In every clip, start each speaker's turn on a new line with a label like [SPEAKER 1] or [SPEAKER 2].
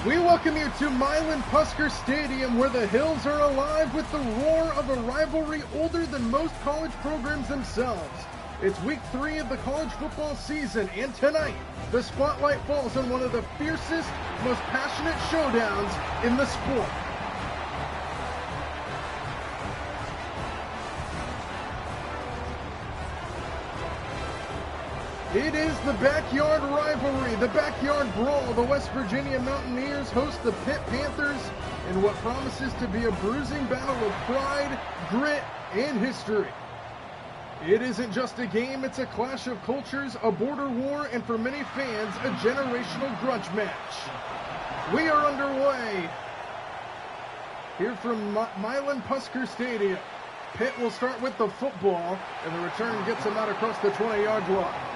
[SPEAKER 1] We welcome you to Milan-Pusker Stadium, where the hills are alive with the roar of a rivalry older than most college programs themselves. It's week 3 of the college football season, and tonight, the spotlight falls on one of the fiercest, most passionate showdowns in the sport. It is the backyard rivalry, the backyard brawl. The West Virginia Mountaineers host the Pitt Panthers in what promises to be a bruising battle of pride, grit, and history. It isn't just a game, it's a clash of cultures, a border war, and for many fans, a generational grudge match. We are underway here from Milan-Pusker Stadium. Pitt will start with the football, and the return gets him out across the 20-yard line.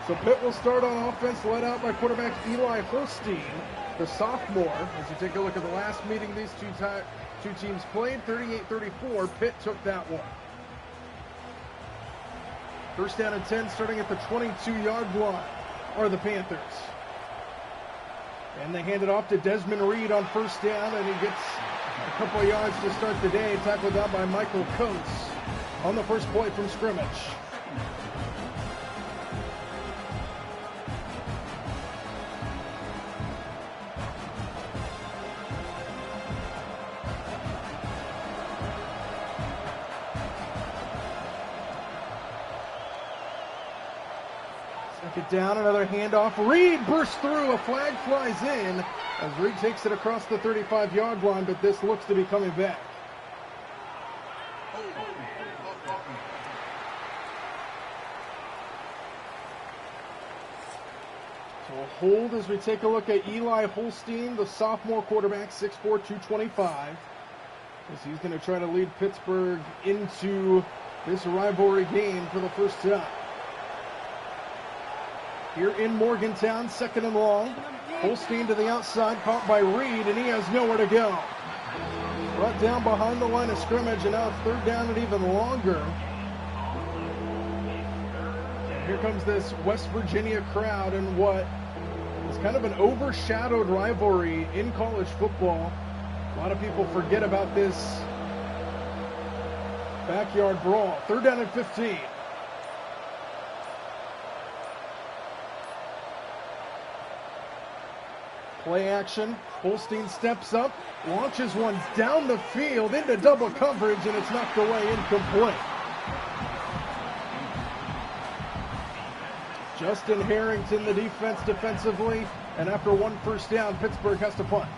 [SPEAKER 1] So Pitt will start on offense, led out by quarterback Eli Holstein, the sophomore. As you take a look at the last meeting these two teams played, 38-34, Pitt took that one. First down and 10, starting at the 22-yard line, are the Panthers. And they hand it off to Desmond Reed on first down, and he gets a couple of yards to start the day, tackled out by Michael Coates on the first play from scrimmage. Second down, another handoff. Reed bursts through, a flag flies in as Reed takes it across the 35-yard line, but this looks to be coming back. So a hold as we take a look at Eli Holstein, the sophomore quarterback, 6'4", 225. As he's going to try to lead Pittsburgh into this rivalry game for the first time. Here in Morgantown, second and long. Holstein to the outside, caught by Reed, and he has nowhere to go. Brought down behind the line of scrimmage, and now it's third down and even longer. And here comes this West Virginia crowd in what is kind of an overshadowed rivalry in college football. A lot of people forget about this backyard brawl. Third down and 15. Play action. Holstein steps up, launches one down the field into double coverage, and it's knocked away incomplete. Justin Harrington, the defense defensively, and after one first down, Pittsburgh has to punt.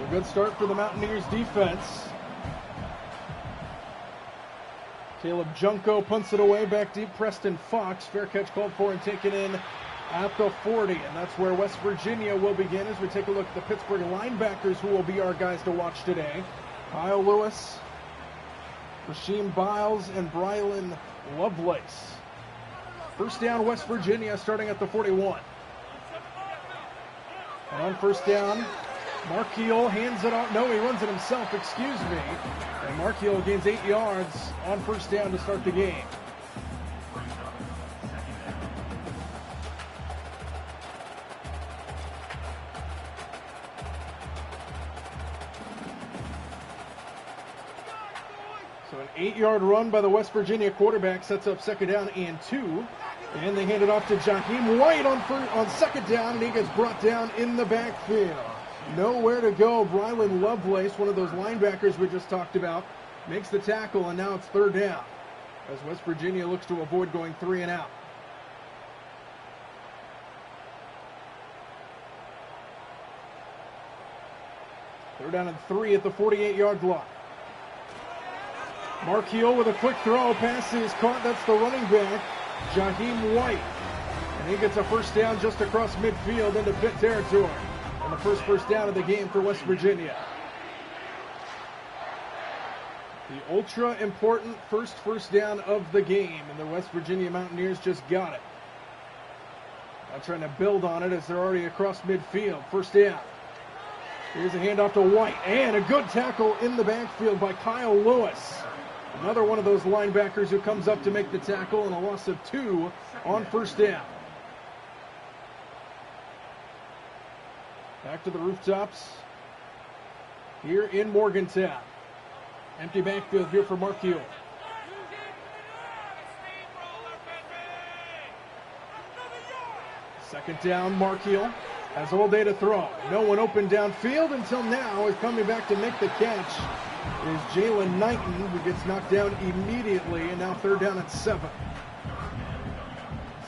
[SPEAKER 1] A good start for the Mountaineers defense. Caleb Junko punts it away back deep. Preston Fox, fair catch called for and taken in at the 40. And that's where West Virginia will begin as we take a look at the Pittsburgh linebackers who will be our guys to watch today. Kyle Lewis, Rasheem Biles, and Brylan Lovelace. First down, West Virginia starting at the 41. And on first down, Markiel hands it off. No, he runs it himself, excuse me. And Markiel gains 8 yards on first down to start the game. So an 8-yard run by the West Virginia quarterback sets up second down and 2. And they hand it off to Jaheim White on second down, and he gets brought down in the backfield. Nowhere to go. Brylan Lovelace, one of those linebackers we just talked about, makes the tackle, and now it's third down as West Virginia looks to avoid going 3 and out. Third down and 3 at the 48-yard line. Markiel with a quick throw. Pass is caught. That's the running back, Jaheim White. And he gets a first down just across midfield into Pitt territory. And the first down of the game for West Virginia. The ultra important first down of the game, and the West Virginia Mountaineers just got it. Now trying to build on it as they're already across midfield. First down. Here's a handoff to White, and a good tackle in the backfield by Kyle Lewis. Another one of those linebackers who comes up to make the tackle, and a loss of 2 on first down. Back to the rooftops here in Morgantown. Empty backfield here for Markiel. Second down, Markiel has all day to throw. No one open downfield until now. Is coming back to make the catch is Jalen Knighton, who gets knocked down immediately, and now third down at 7.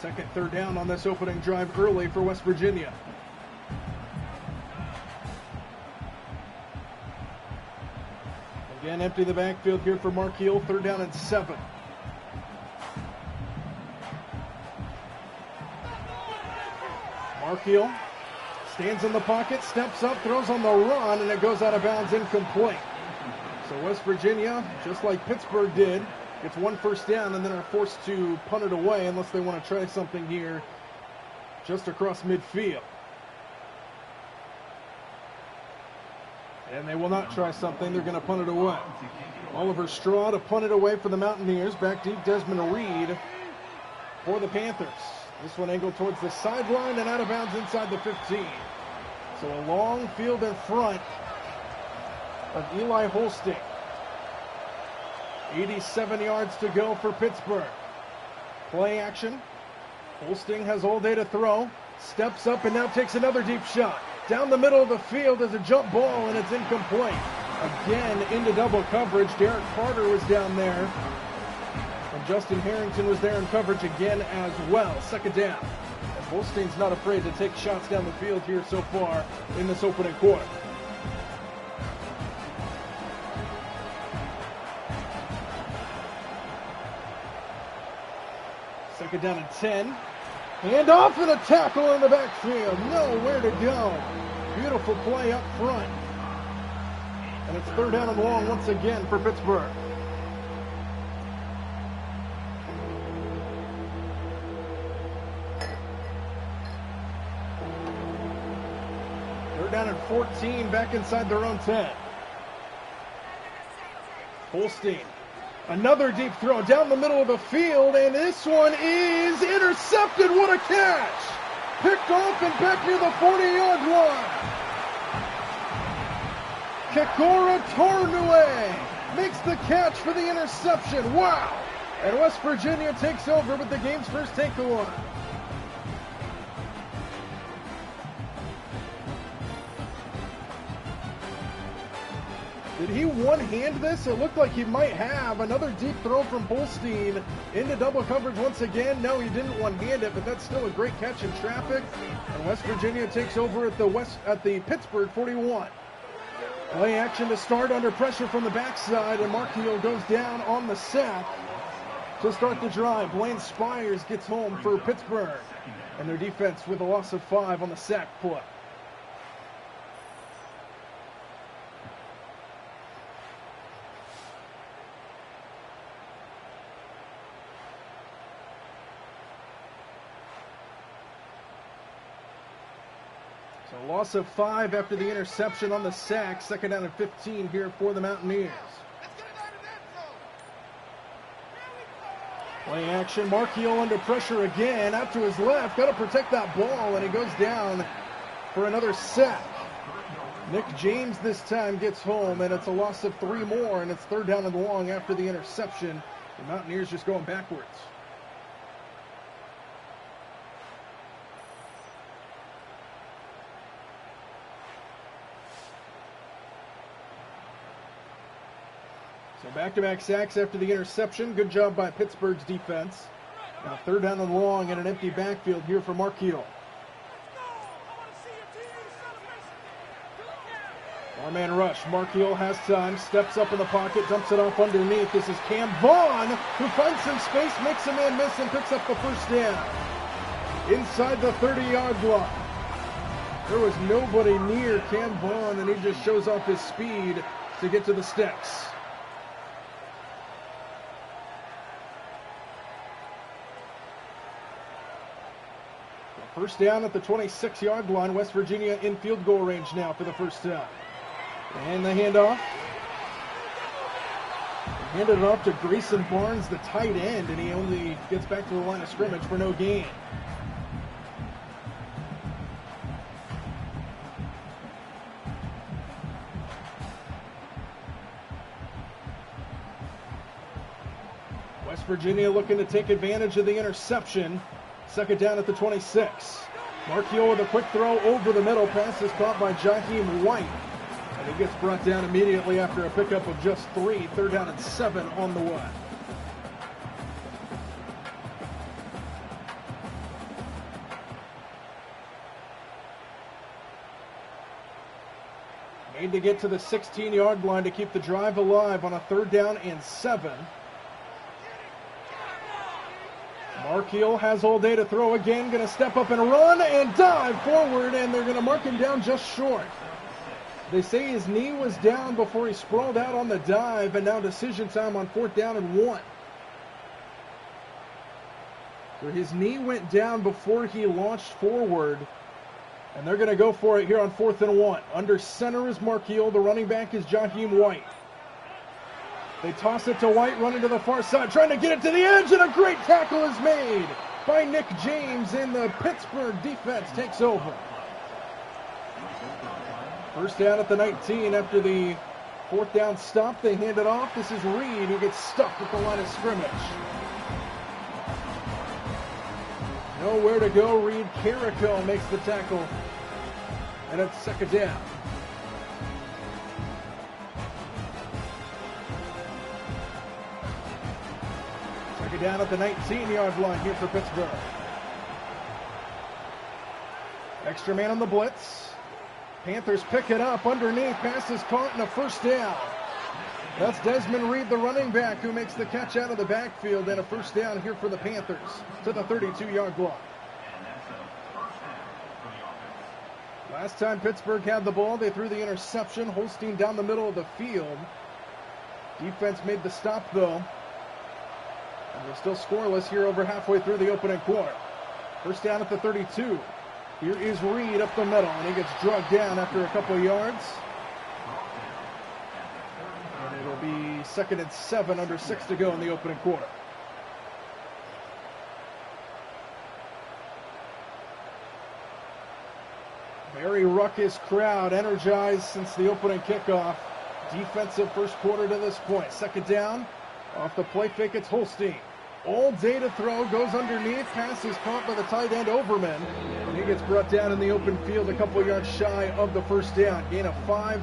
[SPEAKER 1] Second third down on this opening drive early for West Virginia. Again, empty the backfield here for Markiel, third down and 7. Markiel stands in the pocket, steps up, throws on the run, and it goes out of bounds, incomplete. So West Virginia, just like Pittsburgh did, gets one first down and then are forced to punt it away unless they want to try something here just across midfield. And they will not try something. They're going to punt it away. Oliver Straw to punt it away for the Mountaineers. Back deep, Desmond Reed for the Panthers. This one angled towards the sideline and out of bounds inside the 15. So a long field in front of Eli Holstein. 87 yards to go for Pittsburgh. Play action. Holstein has all day to throw. Steps up and now takes another deep shot. Down the middle of the field is a jump ball, and it's incomplete. Again, into double coverage. Derek Carter was down there. And Justin Harrington was there in coverage again as well. Second down. And Holstein's not afraid to take shots down the field here so far in this opening quarter. Second down and 10. And off and a tackle in the backfield. Nowhere to go. Beautiful play up front. And it's third down and long once again for Pittsburgh. Third down and 14, back inside their own 10. Holstein. Another deep throw down the middle of the field, and this one is intercepted. What a catch! Picked off and back near the 40-yard line. Kekora Tornue makes the catch for the interception. Wow! And West Virginia takes over with the game's first takeaway. Did he one-hand this? It looked like he might have. Another deep throw from Holstein into double coverage once again. No, he didn't one-hand it, but that's still a great catch in traffic. And West Virginia takes over at the Pittsburgh 41. Play action to start under pressure from the backside, and Markiel goes down on the sack to start the drive. Blaine Spires gets home for Pittsburgh, and their defense with a loss of 5 on the sack play. So loss of 5 after the interception on the sack. Second down and 15 here for the Mountaineers. Play action. Markiel under pressure again. Out to his left. Got to protect that ball, and he goes down for another sack. Nick James this time gets home, and it's a loss of 3 more, and it's third down and long after the interception. The Mountaineers just going backwards. So back-to-back sacks after the interception. Good job by Pittsburgh's defense. Now third down and long in an empty backfield here for Markiel. Four-man rush. Markiel has time. Steps up in the pocket. Dumps it off underneath. This is Cam Vaughn, who finds some space, makes a man miss, and picks up the first down. Inside the 30-yard line. There was nobody near Cam Vaughn, and he just shows off his speed to get to the steps. First down at the 26-yard line. West Virginia in field goal range now for the first time. And the handoff. Handed it off to Grayson Barnes, the tight end, and he only gets back to the line of scrimmage for no gain. West Virginia looking to take advantage of the interception. Second down at the 26. Marchiol with a quick throw over the middle. Pass is caught by Jaheim White. And he gets brought down immediately after a pickup of just 3. Third down and 7 on the way. Need to get to the 16-yard line to keep the drive alive on a third down and 7. Marchiol has all day to throw again. Going to step up and run and dive forward, and they're going to mark him down just short. They say his knee was down before he sprawled out on the dive, and now decision time on fourth down and 1. So his knee went down before he launched forward, and they're going to go for it here on fourth and 1. Under center is Marchiol. The running back is Jaheim White. They toss it to White, running to the far side, trying to get it to the edge, and a great tackle is made by Nick James, and the Pittsburgh defense takes over. First down at the 19 after the fourth down stop. They hand it off. This is Reed who gets stuck at the line of scrimmage. Nowhere to go. Reed Carrico makes the tackle, and it's second down. Second down at the 19-yard line here for Pittsburgh. Extra man on the blitz. Panthers pick it up underneath. Pass is caught and a first down. That's Desmond Reed, the running back, who makes the catch out of the backfield, and a first down here for the Panthers to the 32-yard line. Last time Pittsburgh had the ball, they threw the interception. Holstein down the middle of the field. Defense made the stop, though. And they're still scoreless here over halfway through the opening quarter. First down at the 32. Here is Reed up the middle, and he gets drugged down after a couple of yards. And it'll be second and 7, under 6 to go in the opening quarter. Very ruckus crowd, energized since the opening kickoff. Defensive first quarter to this point. Second down, off the play fake, it's Holstein. All day to throw, goes underneath, pass is caught by the tight end Overman, and he gets brought down in the open field a couple yards shy of the first down. Gain of 5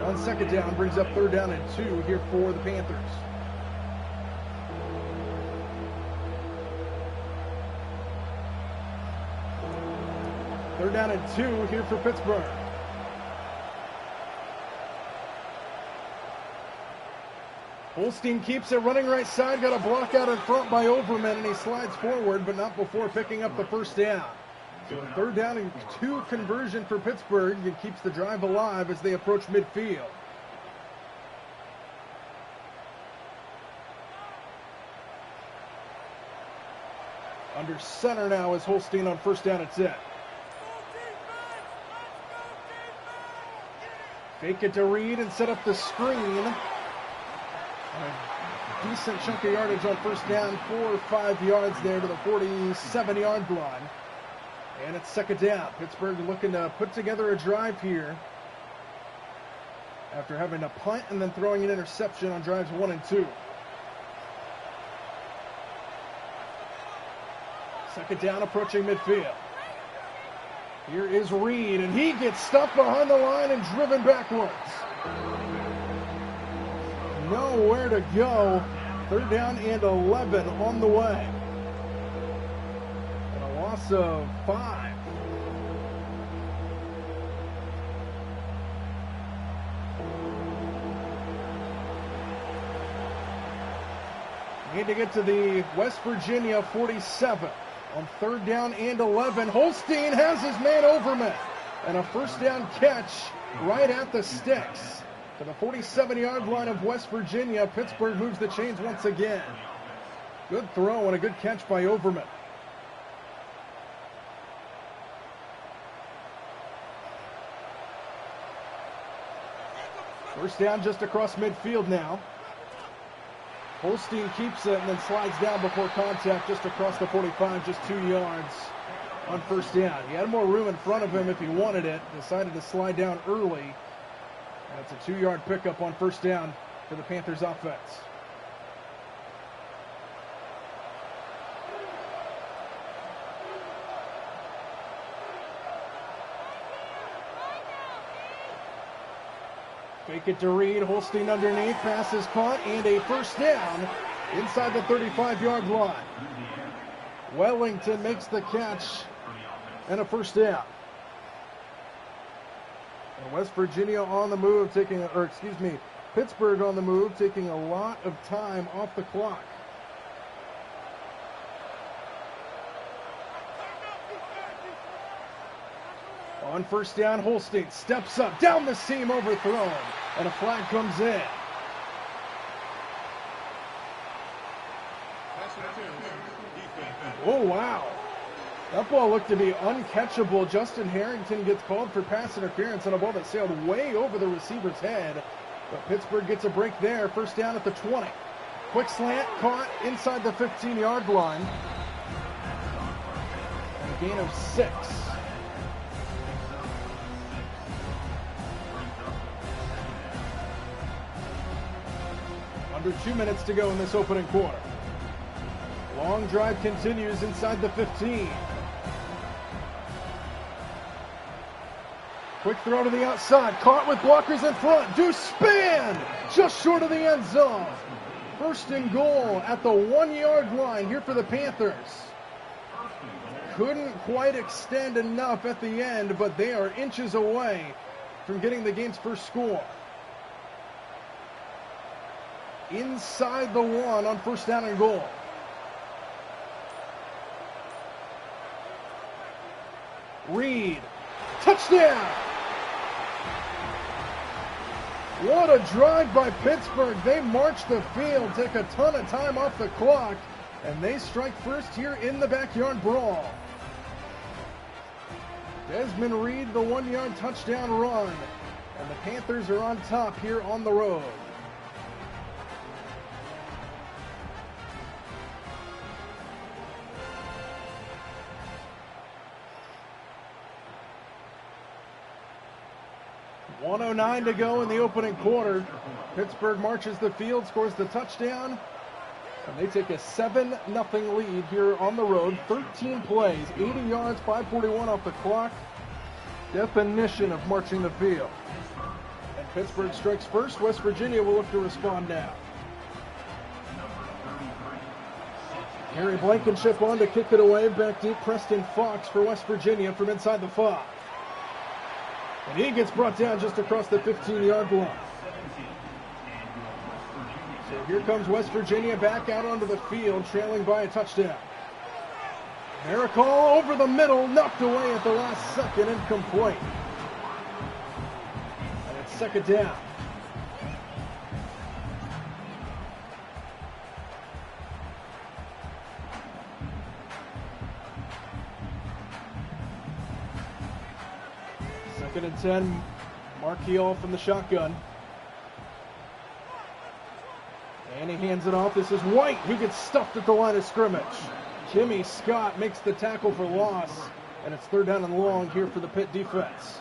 [SPEAKER 1] on second down, brings up third down and 2 here for the Panthers. Third down and 2 here for Pittsburgh. Holstein keeps it running right side, got a block out in front by Overman, and he slides forward, but not before picking up the first down. So a third down and 2 conversion for Pittsburgh. It keeps the drive alive as they approach midfield. Under center now is Holstein on first down and 10. Fake it to Reed and set up the screen. A decent chunk of yardage on first down, 4 or 5 yards there to the 47-yard line. And it's second down. Pittsburgh looking to put together a drive here after having a punt and then throwing an interception on drives 1 and 2. Second down, approaching midfield. Here is Reed, and he gets stuck behind the line and driven backwards. Nowhere to go. Third down and 11 on the way. And a loss of 5. Need to get to the West Virginia 47. On third down and 11, Holstein has his man Overman. And a first down catch right at the sticks. To the 47-yard line of West Virginia, Pittsburgh moves the chains once again. Good throw and a good catch by Overman. First down just across midfield now. Holstein keeps it and then slides down before contact just across the 45, just 2 yards on first down. He had more room in front of him if he wanted it. Decided to slide down early. And it's a 2-yard pickup on first down for the Panthers offense. Fake it to Reed, Holstein underneath, pass is caught, and a first down inside the 35-yard line. Wellington makes the catch and a first down. And West Virginia on the move, Pittsburgh on the move, taking a lot of time off the clock. On first down, Holstein steps up, down the seam, overthrown, and a flag comes in. Oh, wow. That ball looked to be uncatchable. Justin Harrington gets called for pass interference on a ball that sailed way over the receiver's head. But Pittsburgh gets a break there. First down at the 20. Quick slant, caught inside the 15-yard line. And a gain of 6. Under 2 minutes to go in this opening quarter. Long drive continues inside the 15. Quick throw to the outside. Caught with blockers in front. Do spin! Just short of the end zone. First and goal at the 1-yard line here for the Panthers. Couldn't quite extend enough at the end, but they are inches away from getting the game's first score. Inside the 1 on first down and goal. Reed, touchdown! What a drive by Pittsburgh. They march the field, take a ton of time off the clock, and they strike first here in the backyard brawl. Desmond Reed, the 1-yard touchdown run, and the Panthers are on top here on the road. .109 to go in the opening quarter. Pittsburgh marches the field, scores the touchdown, and they take a 7-0 lead here on the road. 13 plays, 80 yards, 5:41 off the clock. Definition of marching the field. And Pittsburgh strikes first. West Virginia will look to respond now. Harry Blankenship on to kick it away. Back deep, Preston Fox for West Virginia from inside the 5. And he gets brought down just across the 15-yard line. So here comes West Virginia back out onto the field, trailing by a touchdown. Miracle over the middle, knocked away at the last second, incomplete. And it's second down. Second and 10, Markeel from the shotgun. And he hands it off. This is White, who gets stuffed at the line of scrimmage. Jimmy Scott makes the tackle for loss, and it's third down and long here for the Pitt defense.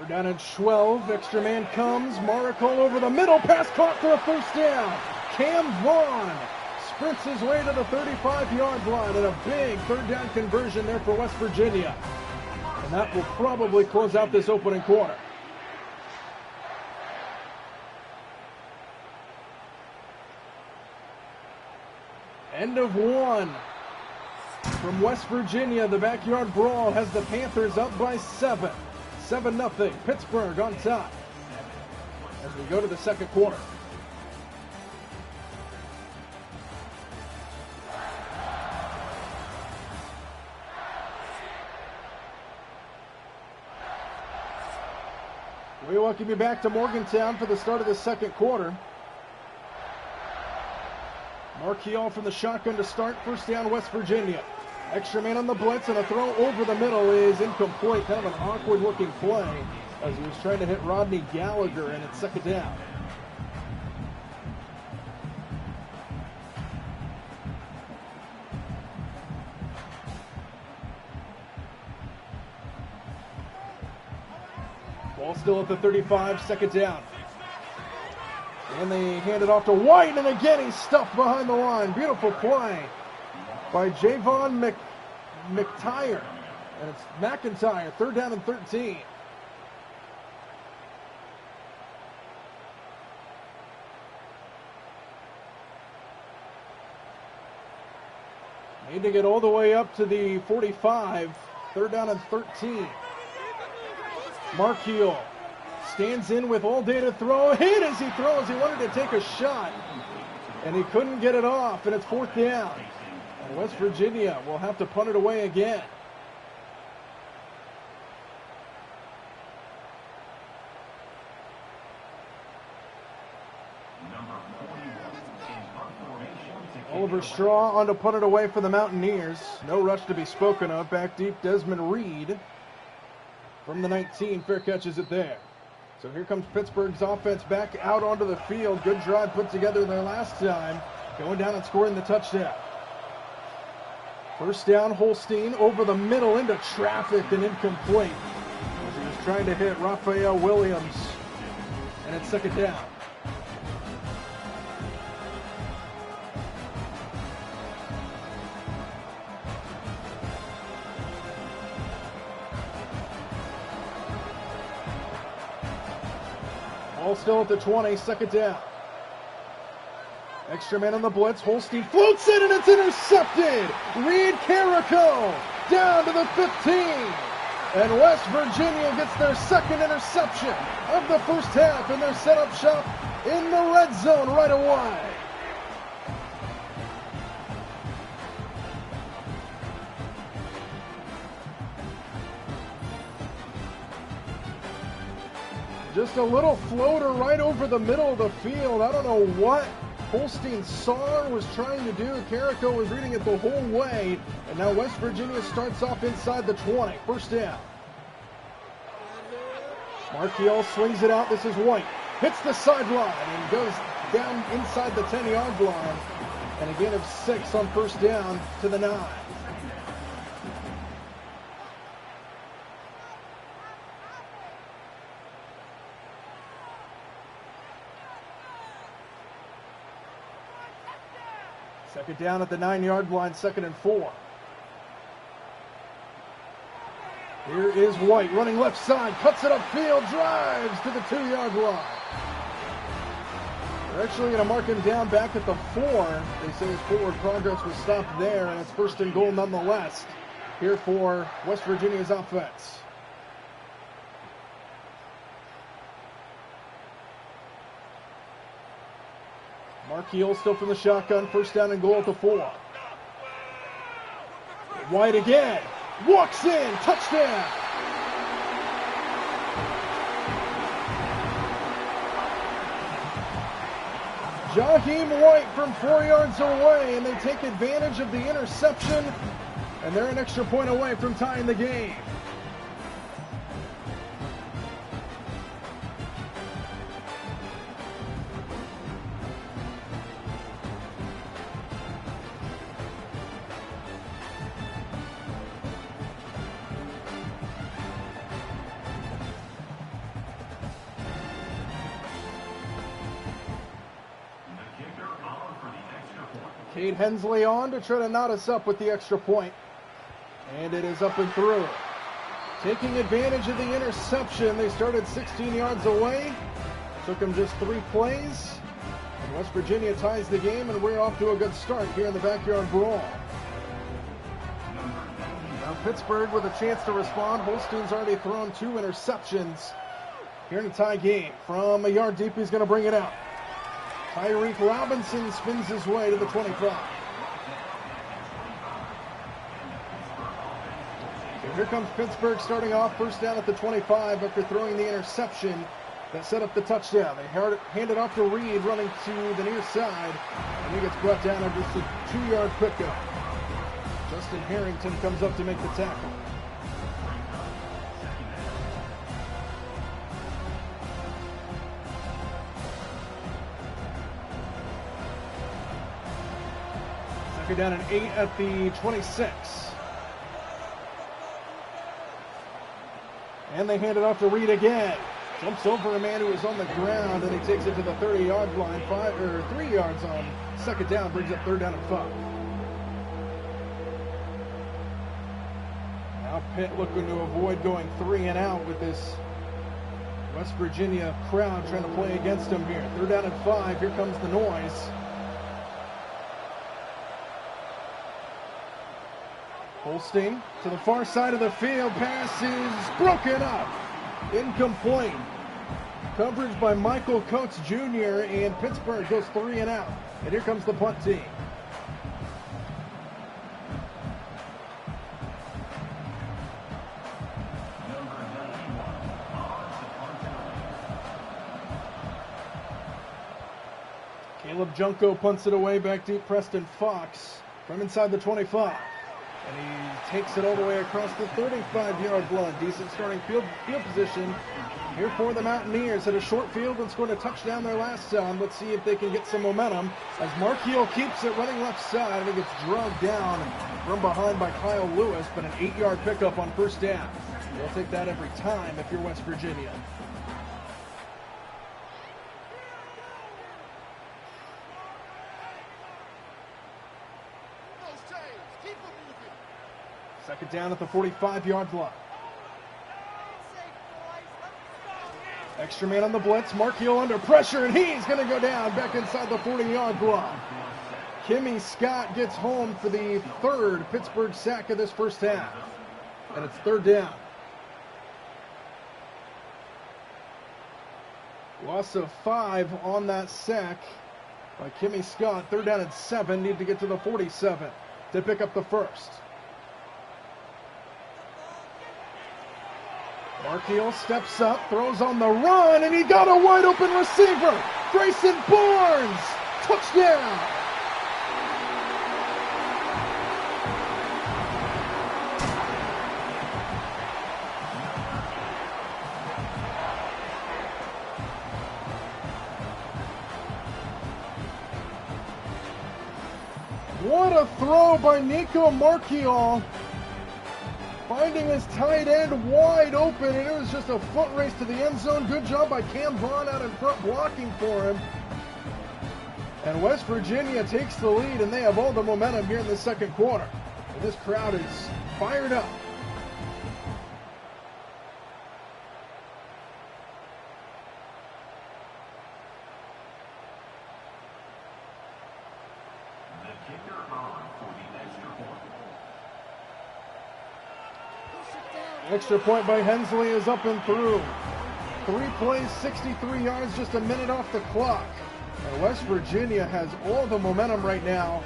[SPEAKER 1] Down at 12, extra man comes, Maricol over the middle, pass caught for a first down. Cam Vaughn sprints his way to the 35-yard line, and a big third down conversion there for West Virginia. And that will probably close out this opening quarter. End of 1 from West Virginia. The backyard brawl has the Panthers up by 7. 7-0, Pittsburgh on top as we go to the second quarter. We welcome you back to Morgantown for the start of the second quarter. Marquial from the shotgun to start. First down, West Virginia. Extra man on the blitz, and a throw over the middle is incomplete. Kind of an awkward-looking play as he was trying to hit Rodney Gallagher, and it's second down. Ball still at the 35, second down. And they hand it off to White, and again he's stuffed behind the line. Beautiful play by Javon McTire. And it's McIntyre, third down and 13. Need to get all the way up to the 45, third down and 13. Marquial stands in with all day to throw. Hit as he throws. He wanted to take a shot, and he couldn't get it off, and it's fourth down. And West Virginia will have to punt it away again. Oliver Straw on to punt it away for the Mountaineers. No rush to be spoken of. Back deep, Desmond Reed from the 19. Fair catches it there. So here comes Pittsburgh's offense back out onto the field. Good drive put together their last time. Going down and scoring the touchdown. First down, Holstein over the middle into traffic and incomplete. As he was trying to hit Raphael Williams. And it's second down. Ball still at the 20, second down. Extra man on the blitz. Holstein floats it, and it's intercepted. Reed Carrico down to the 15. And West Virginia gets their second interception of the first half, and they're set up shop in the red zone right away. Just a little floater right over the middle of the field. I don't know what Holstein saw or was trying to do. Carrico was reading it the whole way. And now West Virginia starts off inside the 20. First down. Marquial slings it out. This is White. Hits the sideline and goes down inside the 10-yard line. And a gain of 6 on first down to the 9. Second down at the 9-yard line, second and 4. Here is White running left side, cuts it upfield, drives to the 2-yard line. They're actually going to mark him down back at the 4. They say his forward progress was stopped there, and it's first and goal nonetheless here for West Virginia's offense. Marquial still from the shotgun, first down and goal at the 4. White again, walks in, touchdown. Jaheim White from 4 yards away, and they take advantage of the interception, and they're an extra point away from tying the game. Cade Hensley on to try to knot us up with the extra point. And it is up and through. Taking advantage of the interception, they started 16 yards away. Took them just 3 plays. And West Virginia ties the game, and we're off to a good start here in the backyard brawl. Now Pittsburgh with a chance to respond. Holstein's already thrown 2 interceptions here in a tie game. From a yard deep, he's going to bring it out. Tyreek Robinson spins his way to the 25. So here comes Pittsburgh starting off first down at the 25 after throwing the interception that set up the touchdown. They hand it off to Reed, running to the near side, and he gets brought down on just a 2-yard pickup. Justin Harrington comes up to make the tackle. Second down and 8 at the 26. And they hand it off to Reed again. Jumps over a man who is on the ground, and he takes it to the 30-yard line. 3 yards on second down, brings up third down and 5. Now Pitt looking to avoid going 3 and out with this West Virginia crowd trying to play against him here. Third down and 5. Here comes the noise. Holstein to the far side of the field. Pass is broken up. Incomplete. Coverage by Michael Coates Jr. and Pittsburgh goes 3 and out. And here comes the punt team. Caleb Junko punts it away back deep. Preston Fox from inside the 25. And he takes it all the way across the 35-yard line. Decent starting field position here for the Mountaineers. At a short field and scored a touchdown their last time. Let's see if they can get some momentum as Markiel keeps it running left side. And he gets dragged down from behind by Kyle Lewis, but an 8-yard pickup on first down. You'll take that every time if you're West Virginia. Second down at the 45-yard line. Extra man on the blitz. Markiel under pressure, and he's going to go down back inside the 40-yard line. Kimmy Scott gets home for the third Pittsburgh sack of this first half. And it's third down. Loss of 5 on that sack by Kimmy Scott. Third down and 7. Need to get to the 47 to pick up the first. Markiel steps up, throws on the run, and he got a wide open receiver. Grayson Barnes, touchdown. What a throw by Nico Markiel. Finding his tight end wide open, and it was just a foot race to the end zone. Good job by Cam Vaughn out in front blocking for him. And West Virginia takes the lead, and they have all the momentum here in the second quarter. And this crowd is fired up. Extra point by Hensley is up and through. 3 plays, 63 yards, just a minute off the clock. And West Virginia has all the momentum right now.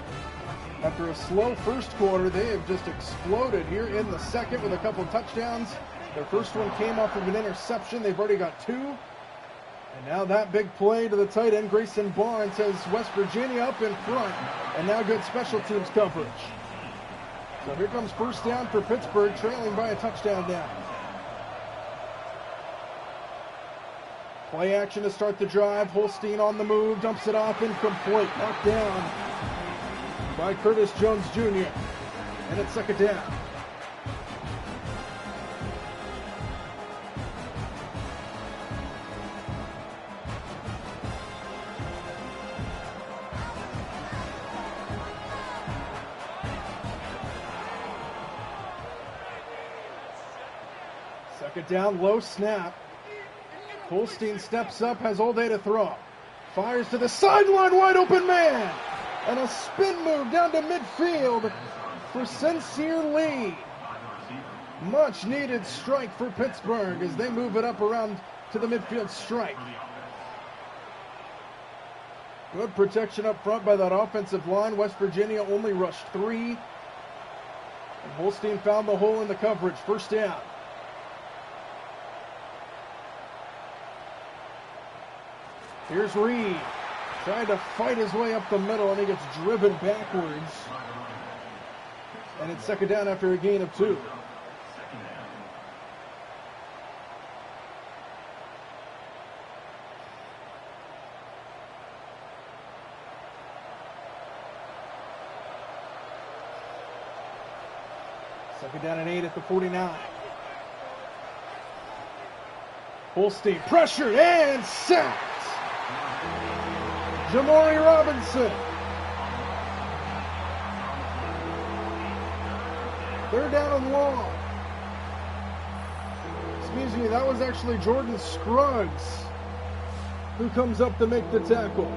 [SPEAKER 1] After a slow first quarter, they have just exploded here in the second with a couple touchdowns. Their first one came off of an interception. They've already got 2. And now that big play to the tight end, Grayson Barnes, has West Virginia up in front. And now good special teams coverage. So here comes first down for Pittsburgh, trailing by a touchdown down. Play action to start the drive. Holstein on the move, dumps it off, incomplete. Knocked down by Curtis Jones Jr. And it's second down. Second down, low snap. Holstein steps up, has all day to throw. Fires to the sideline, wide open man. And a spin move down to midfield for Sincere Lee. Much needed strike for Pittsburgh as they move it up around to the midfield strike. Good protection up front by that offensive line. West Virginia only rushed 3. And Holstein found the hole in the coverage. First down. Here's Reed. Trying to fight his way up the middle, and he gets driven backwards. And it's second down after a gain of 2. Second down and 8 at the 49. Holstein pressured and sacked. Jamari Robinson. Third down and long. Excuse me, that was actually Jordan Scruggs who comes up to make the tackle.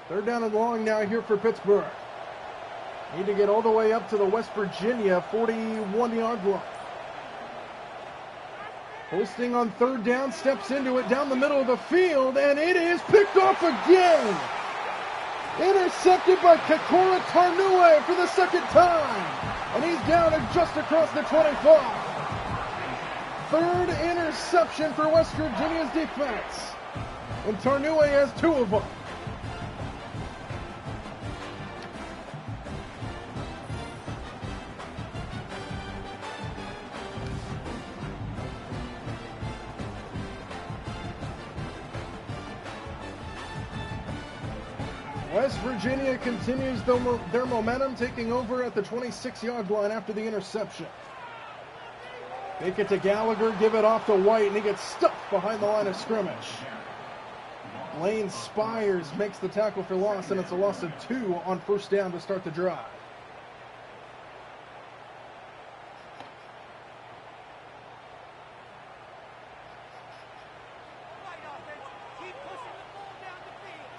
[SPEAKER 1] Third down and long now here for Pittsburgh. Need to get all the way up to the West Virginia 41-yard line. Holstein on third down, steps into it down the middle of the field, and it is picked off again. Intercepted by Kekora Tarnue for the second time. And he's down just across the 25. Third interception for West Virginia's defense. And Tarnue has 2 of them. West Virginia continues their momentum, taking over at the 26-yard line after the interception. Take it to Gallagher, give it off to White, and he gets stuffed behind the line of scrimmage. Lane Spires makes the tackle for loss, and it's a loss of 2 on first down to start the drive.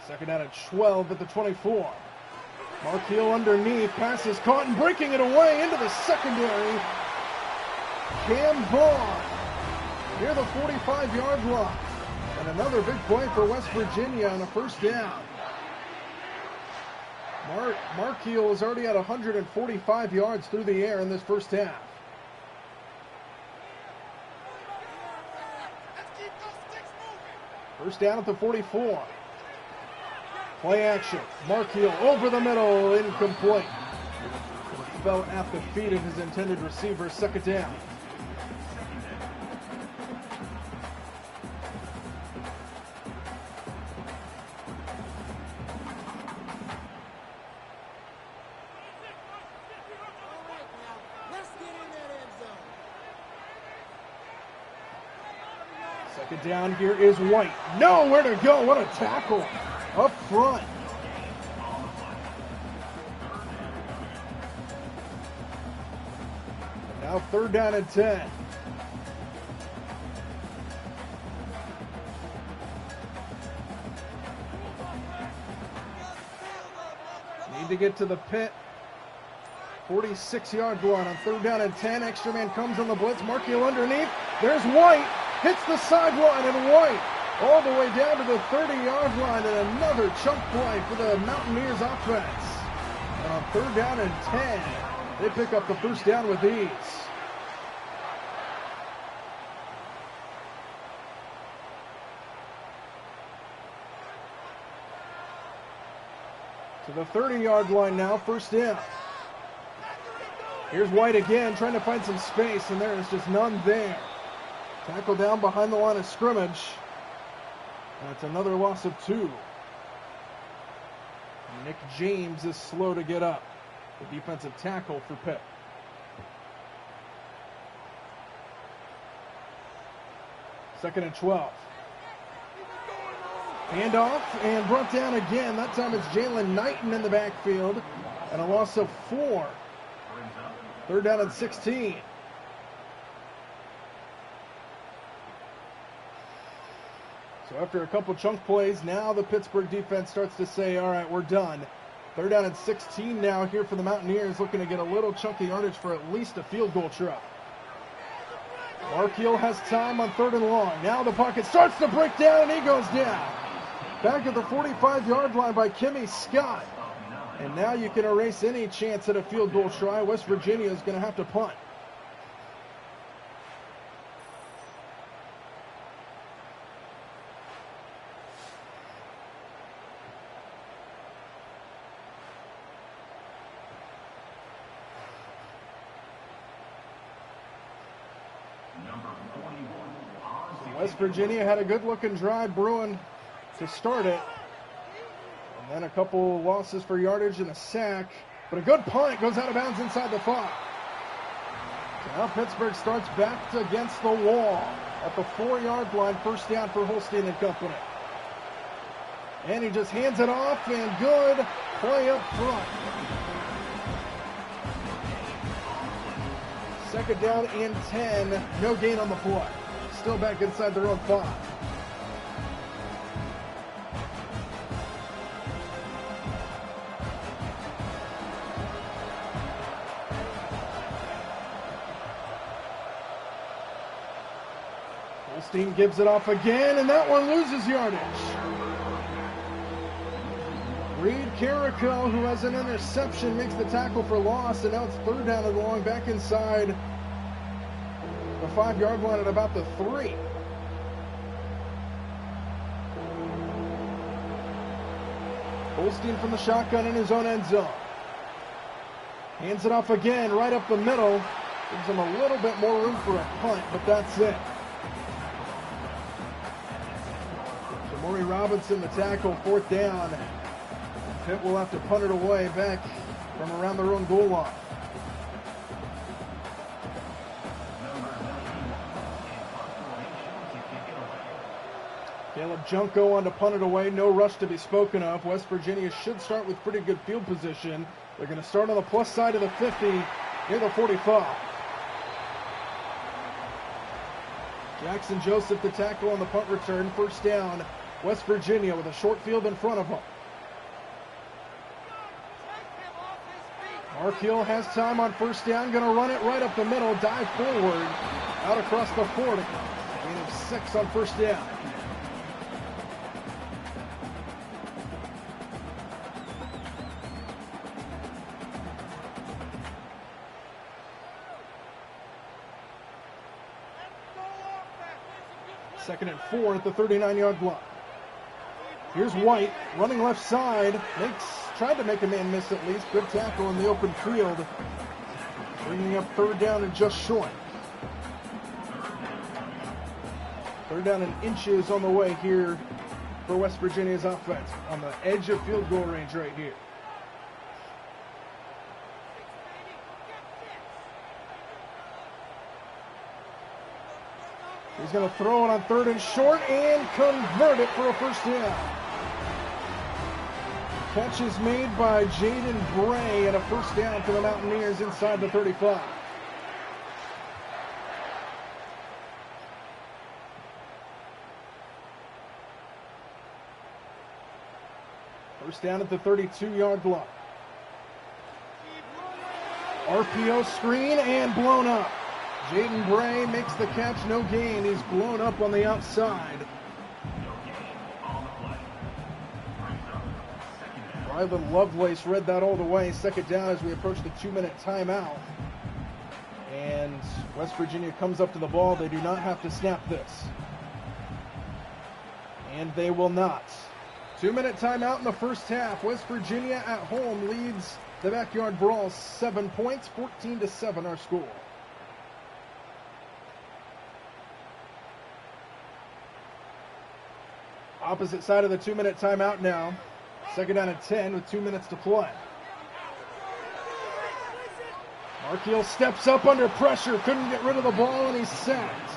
[SPEAKER 1] Second down at 12 at the 24. Markeel underneath, pass is caught and breaking it away into the secondary. Cam Vaughn near the 45-yard line. And another big play for West Virginia on a first down. Markeel is already at 145 yards through the air in this first half. First down at the 44. Play action. Markeel over the middle, incomplete. Fell at the feet of his intended receiver. Second down. Second down, here is White. Nowhere to go. What a tackle. Up front. Now third down and 10. Need to get to the Pitt 46-yard line on third down and 10. Extra man comes on the blitz. Markeel underneath. There's White. Hits the sideline, and White all the way down to the 30-yard line, and another chunk play for the Mountaineers offense. And on third down and 10, they pick up the first down with ease. To the 30-yard line now, first down. Here's White again, trying to find some space, and there is just none there. Tackle down behind the line of scrimmage. That's another loss of 2. Nick James is slow to get up. The defensive tackle for Pitt. Second and 12. Handoff and brought down again. That time it's Jalen Knighton in the backfield. And a loss of 4. Third down and 16. So after a couple chunk plays, now the Pittsburgh defense starts to say, all right, we're done. Third down and 16 now here for the Mountaineers, looking to get a little chunky yardage for at least a field goal try. Markeel has time on third and long. Now the pocket starts to break down, and he goes down. Back at the 45-yard line by Kimmy Scott. And now you can erase any chance at a field goal try. West Virginia is going to have to punt. West Virginia had a good-looking drive brewing to start it. And then a couple losses for yardage and a sack. But a good punt goes out of bounds inside the 5. So now Pittsburgh starts back against the wall at the 4-yard line. First down for Holstein and company. And he just hands it off, and good play up front. Second down and 10. No gain on the play. Still back inside their own 5. Holstein gives it off again, and that one loses yardage. Reed Carrico, who has an interception, makes the tackle for loss, and now it's third down and long, back inside the 5-yard line at about the 3. Holstein from the shotgun in his own end zone. Hands it off again, right up the middle. Gives him a little bit more room for a punt, but that's it. Jamori Robinson, the tackle, fourth down. Pitt will have to punt it away back from around their own goal line. Caleb Junko on to punt it away. No rush to be spoken of. West Virginia should start with pretty good field position. They're going to start on the plus side of the 50 near the 45. Jackson Joseph, the tackle on the punt return. First down, West Virginia with a short field in front of them. Mark Hill has time on first down, going to run it right up the middle, dive forward, out across the 40. Gain of 6 on first down. Second and 4 at the 39-yard line. Here's White, running left side, tried to make a man miss at least. Good tackle in the open field. Bringing up third down and just short. Third down and inches on the way here for West Virginia's offense. On the edge of field goal range right here. He's going to throw it on third and short and convert it for a first down. Catch is made by Jaden Bray and a first down for the Mountaineers inside the 35. First down at the 32-yard line. RPO screen and blown up. Jaden Bray makes the catch, no gain. He's blown up on the outside. Rylan Lovelace read that all the way. Second down as we approach the 2-minute timeout. And West Virginia comes up to the ball. They do not have to snap this. And they will not. 2-minute timeout in the first half. West Virginia at home leads the Backyard Brawl 7 points, 14-7 our score. Opposite side of the 2-minute timeout now. Second down and 10 with 2 minutes to play. Markeel steps up under pressure. Couldn't get rid of the ball, and he's sacked.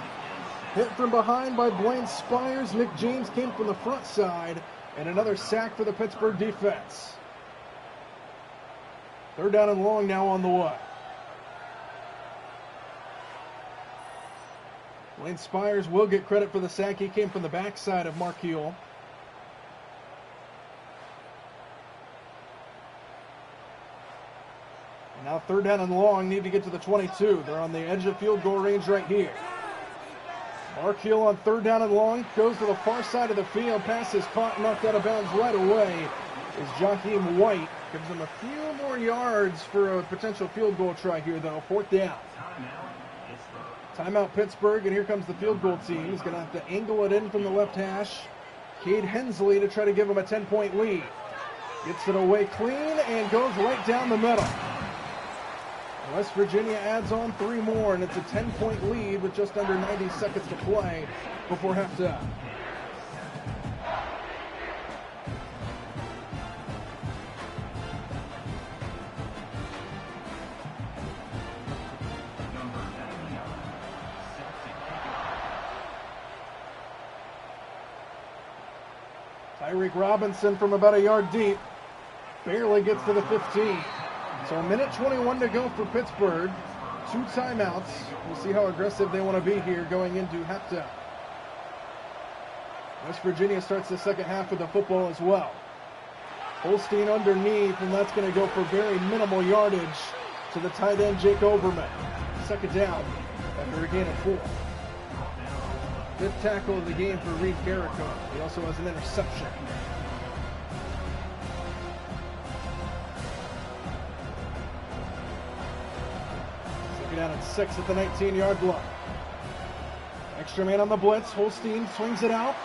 [SPEAKER 1] Hit from behind by Blaine Spires. Nick James came from the front side. And another sack for the Pittsburgh defense. Third down and long now on the way. Blaine Spires will get credit for the sack. He came from the backside of Markeel. And now third down and long, need to get to the 22. They're on the edge of field goal range right here. Markeel on third down and long, goes to the far side of the field. Pass is caught and knocked out of bounds right away. Is Jaheim White. Gives him a few more yards for a potential field goal try here, though. Fourth down. Timeout Pittsburgh, and here comes the field goal team. He's going to have to angle it in from the left hash. Cade Hensley to try to give him a 10-point lead. Gets it away clean and goes right down the middle. West Virginia adds on 3 more, and it's a 10-point lead with just under 90 seconds to play before halftime. Tyreek Robinson from about a yard deep barely gets to the 15. So a minute 21 to go for Pittsburgh. 2 timeouts. We'll see how aggressive they want to be here going into halftime. West Virginia starts the second half with the football as well. Holstein underneath, and that's going to go for very minimal yardage to the tight end, Jake Overman. Second down after a gain of 4. 5th tackle of the game for Reed Garrico. He also has an interception. Second down at 6 at the 19-yard line. Extra man on the blitz. Holstein swings it out.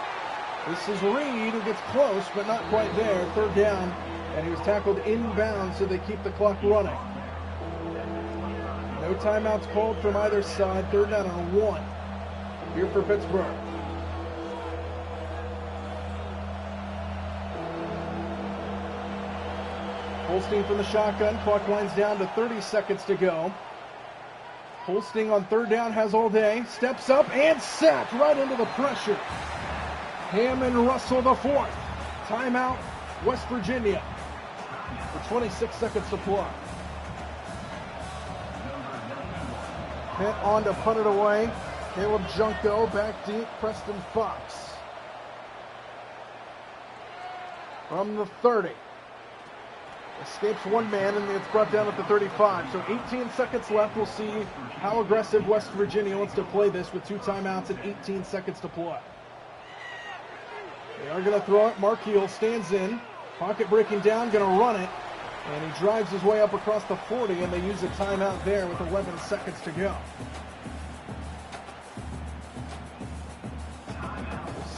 [SPEAKER 1] This is Reed who gets close, but not quite there. 3rd down, and he was tackled inbound, so they keep the clock running. No timeouts called from either side. 3rd down and 1 here for Pittsburgh. Holstein from the shotgun. Clock winds down to 30 seconds to go. Holstein on 3rd down has all day. Steps up and sacked right into the pressure. Hammond Russell the 4th. Timeout, West Virginia. For 26 seconds to play. Pitt on to punt it away. Caleb Junko back deep. Preston Fox. From the 30. Escapes one man, and it's brought down at the 35. So 18 seconds left. We'll see how aggressive West Virginia wants to play this with 2 timeouts and 18 seconds to play. They are going to throw it. Markeel stands in. Pocket breaking down, going to run it. And he drives his way up across the 40, and they use a timeout there with 11 seconds to go.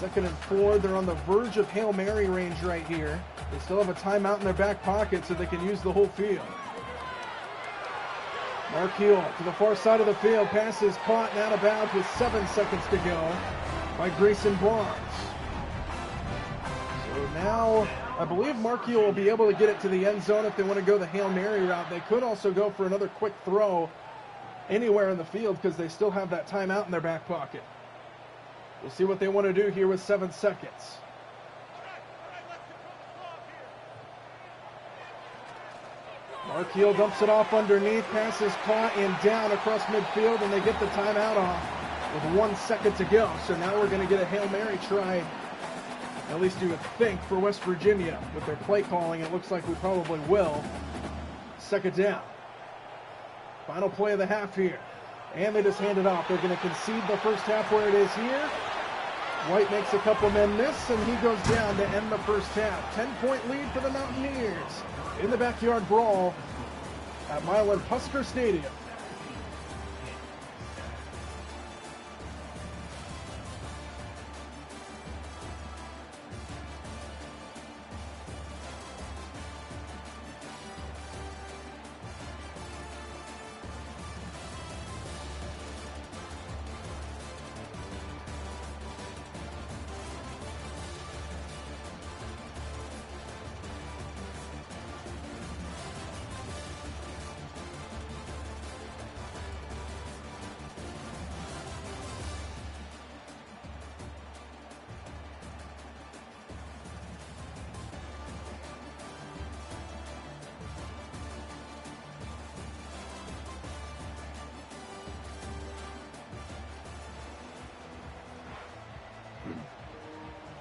[SPEAKER 1] 2nd and 4. They're on the verge of Hail Mary range right here. They still have a timeout in their back pocket, so they can use the whole field. Markeel to the far side of the field. Pass is caught and out of bounds with 7 seconds to go by Grayson Barnes. So now, I believe Markeel will be able to get it to the end zone if they want to go the Hail Mary route. They could also go for another quick throw anywhere in the field because they still have that timeout in their back pocket. We'll see what they want to do here with 7 seconds. Markeel dumps it off underneath. Pass is caught and down across midfield, and they get the timeout off with 1 second to go. So now we're going to get a Hail Mary try, at least you would think, for West Virginia. With their play calling, it looks like we probably will. 2nd down. Final play of the half here. And they just hand it off. They're going to concede the first half where it is here. White makes a couple men miss, and he goes down to end the first half. 10-point lead for the Mountaineers in the backyard brawl at Milan-Pusker Stadium.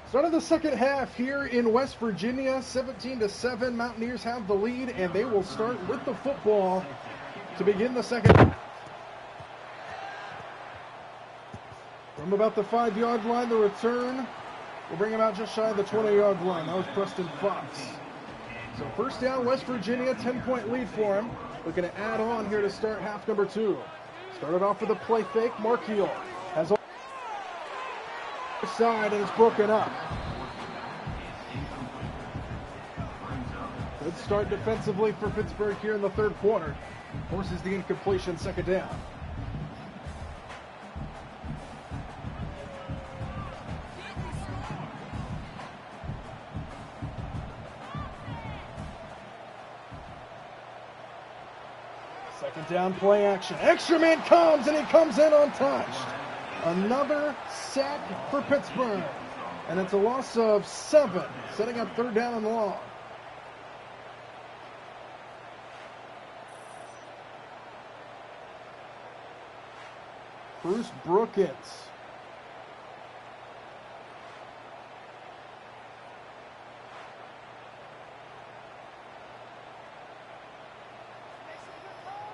[SPEAKER 1] Start of the second half here in West Virginia, 17-7. Mountaineers have the lead, and they will start with the football to begin the second half. From about the 5-yard line, the return will bring him out just shy of the 20-yard line. That was Preston Fox. So first down, West Virginia, 10-point lead for him. Looking to add on here to start half number 2. Started off with a play fake. Markeel has all side, and it's broken up. Good start defensively for Pittsburgh here in the third quarter. Forces the incompletion, second down. Second down, play action. Extra man comes, and he comes in untouched. Another sack for Pittsburgh. And it's a loss of 7, setting up third down and long. Bruce Brookins.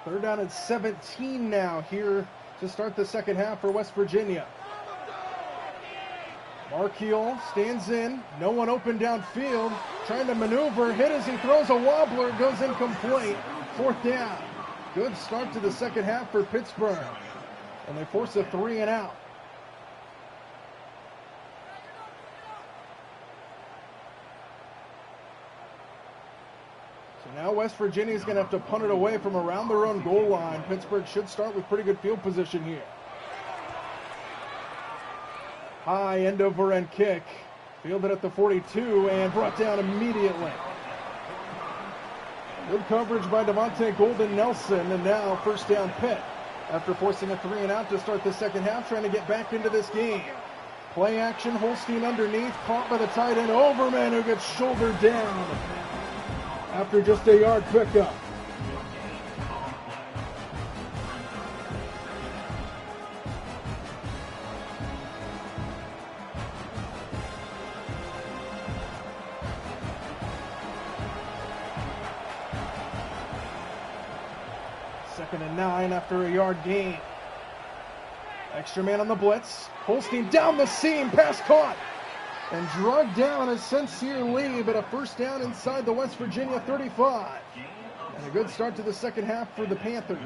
[SPEAKER 1] Third down and 17 now here to start the second half for West Virginia. Markiel stands in. No one open downfield. Trying to maneuver. Hit as he throws a wobbler. It goes incomplete. Fourth down. Good start to the second half for Pittsburgh. And they force a 3 and out. So now West Virginia is going to have to punt it away from around their own goal line. Pittsburgh should start with pretty good field position here. High end over end kick. Fielded at the 42 and brought down immediately. Good coverage by Devontae Golden Nelson, and now first down Pitt. After forcing a 3 and out to start the second half, trying to get back into this game. Play action, Holstein underneath, caught by the tight end Overman, who gets shouldered down after just a yard pickup. Second and 9 after a yard gain. Extra man on the blitz. Holstein down the seam, pass caught. And drugged down as Sincere Lee, but a first down inside the West Virginia 35. And a good start to the second half for the Panthers.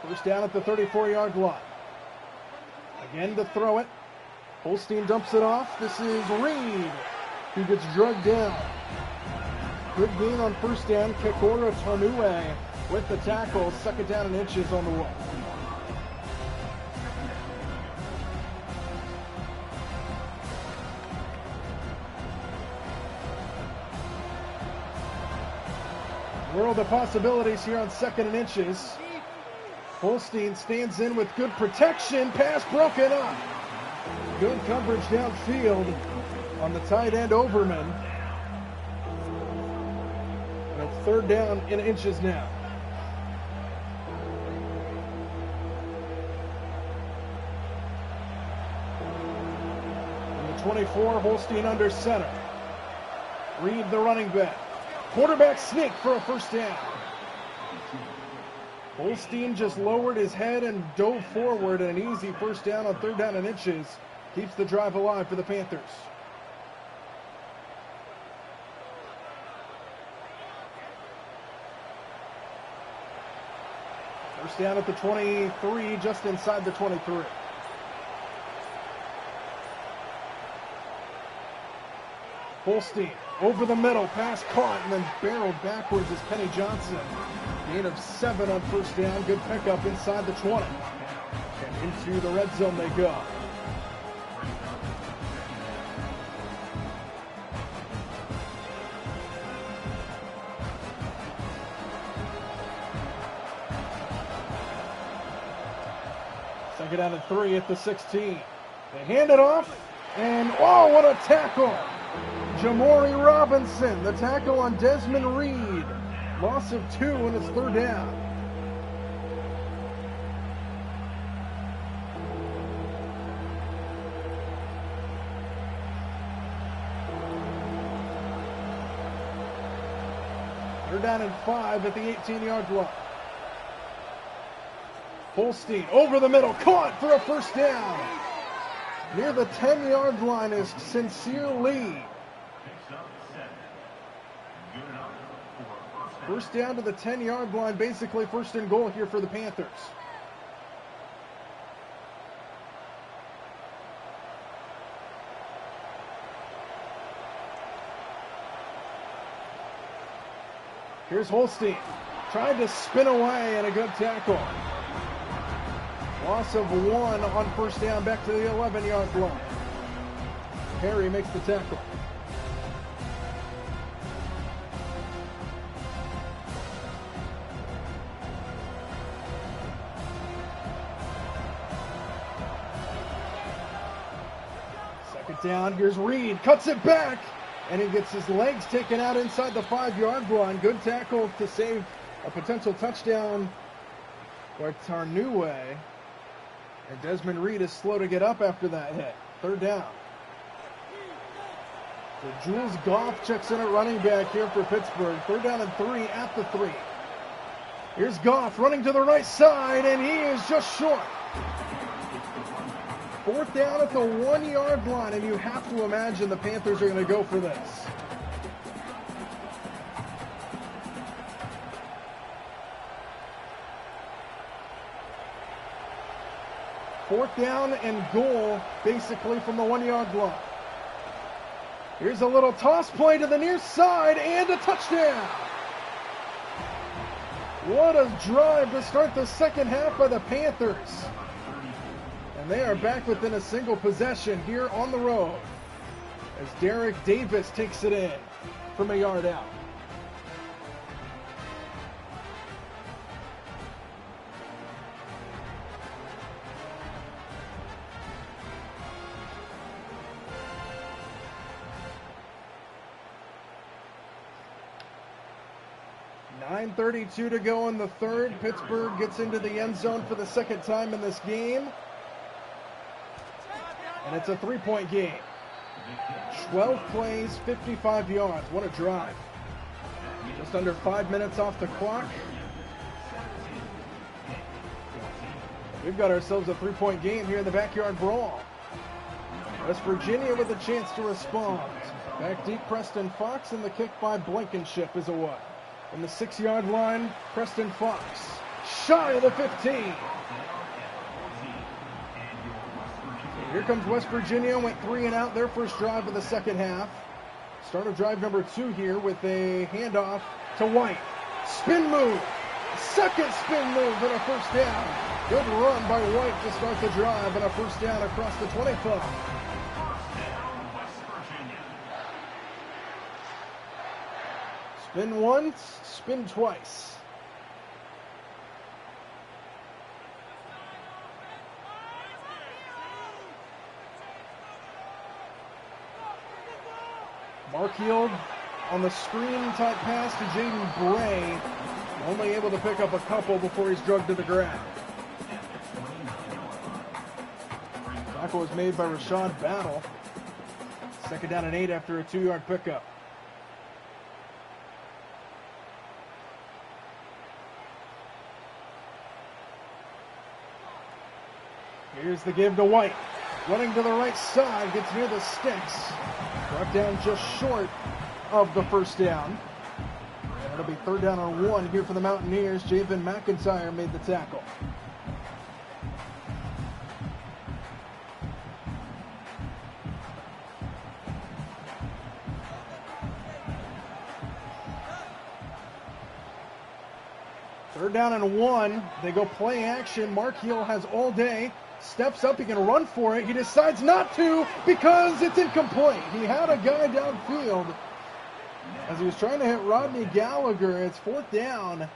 [SPEAKER 1] First down at the 34-yard line. Again to throw it. Holstein dumps it off. This is Reed, who gets drugged down. Good gain on first down. Kekora Tonue with the tackle. Second down and inches on the way. World of possibilities here on second and inches. Holstein stands in with good protection. Pass broken up. Good coverage downfield on the tight end Overman. And it's third down in inches now. And the 24, Holstein under center. Reed, the running back. Quarterback sneak for a first down. Holstein just lowered his head and dove forward, an easy first down on third down and inches. Keeps the drive alive for the Panthers. First down at the 23, just inside the 23. Holstein over the middle, pass caught, and then barreled backwards as Penny Johnson. Gain of 7 on first down. Good pickup inside the 20. And into the red zone they go. Second down and 3 at the 16. They hand it off, and oh, what a tackle! Jamori Robinson, the tackle on Desmond Reed. Loss of 2, and it's third down. Third down and 5 at the 18-yard line. Holstein over the middle, caught for a first down. Near the 10-yard line is Sincere Lee. First down to the 10-yard line, basically first and goal here for the Panthers. Here's Holstein, tried to spin away and a good tackle. Loss of 1 on first down, back to the 11-yard line. Perry makes the tackle. Second down, here's Reed, cuts it back, and he gets his legs taken out inside the 5-yard line. Good tackle to save a potential touchdown by Tarnue. And Desmond Reed is slow to get up after that hit. Third down. So Jules Goff checks in at running back here for Pittsburgh. Third down and 3 at the 3. Here's Goff running to the right side, and he is just short. Fourth down at the 1-yard line, and you have to imagine the Panthers are going to go for this. Fourth down and goal, basically from the 1-yard line. Here's a little toss play to the near side, and a touchdown. What a drive to start the second half by the Panthers. And they are back within a single possession here on the road as Derek Davis takes it in from a yard out. .9:32 to go in the third. Pittsburgh gets into the end zone for the second time in this game. And it's a 3-point game. 12 plays, 55 yards. What a drive. Just under 5 minutes off the clock. We've got ourselves a 3-point game here in the backyard brawl. West Virginia with a chance to respond. Back deep, Preston Fox, and the kick by Blankenship is a what? In the 6-yard line, Preston Fox. Shy of the 15. Here comes West Virginia, went 3 and out their first drive of the second half. Start of drive number 2 here with a handoff to White. Spin move. Second spin move and a first down. Good run by White to start the drive and a first down across the 25. Spin once, spin twice. Markfield on the screen type pass to Jaden Bray. Only able to pick up a couple before he's drugged to the ground. Tackle was made by Rashad Battle. Second down and 8 after a 2-yard pickup. Here's the give to White. Running to the right side, gets near the sticks. Brought down just short of the first down. And it'll be third down and 1 here for the Mountaineers. Javen McIntyre made the tackle. Third down and 1. They go play action. Markfield has all day. Steps up, he can run for it. He decides not to because it's incomplete. He had a guy downfield as he was trying to hit Rodney Gallagher. It's fourth down.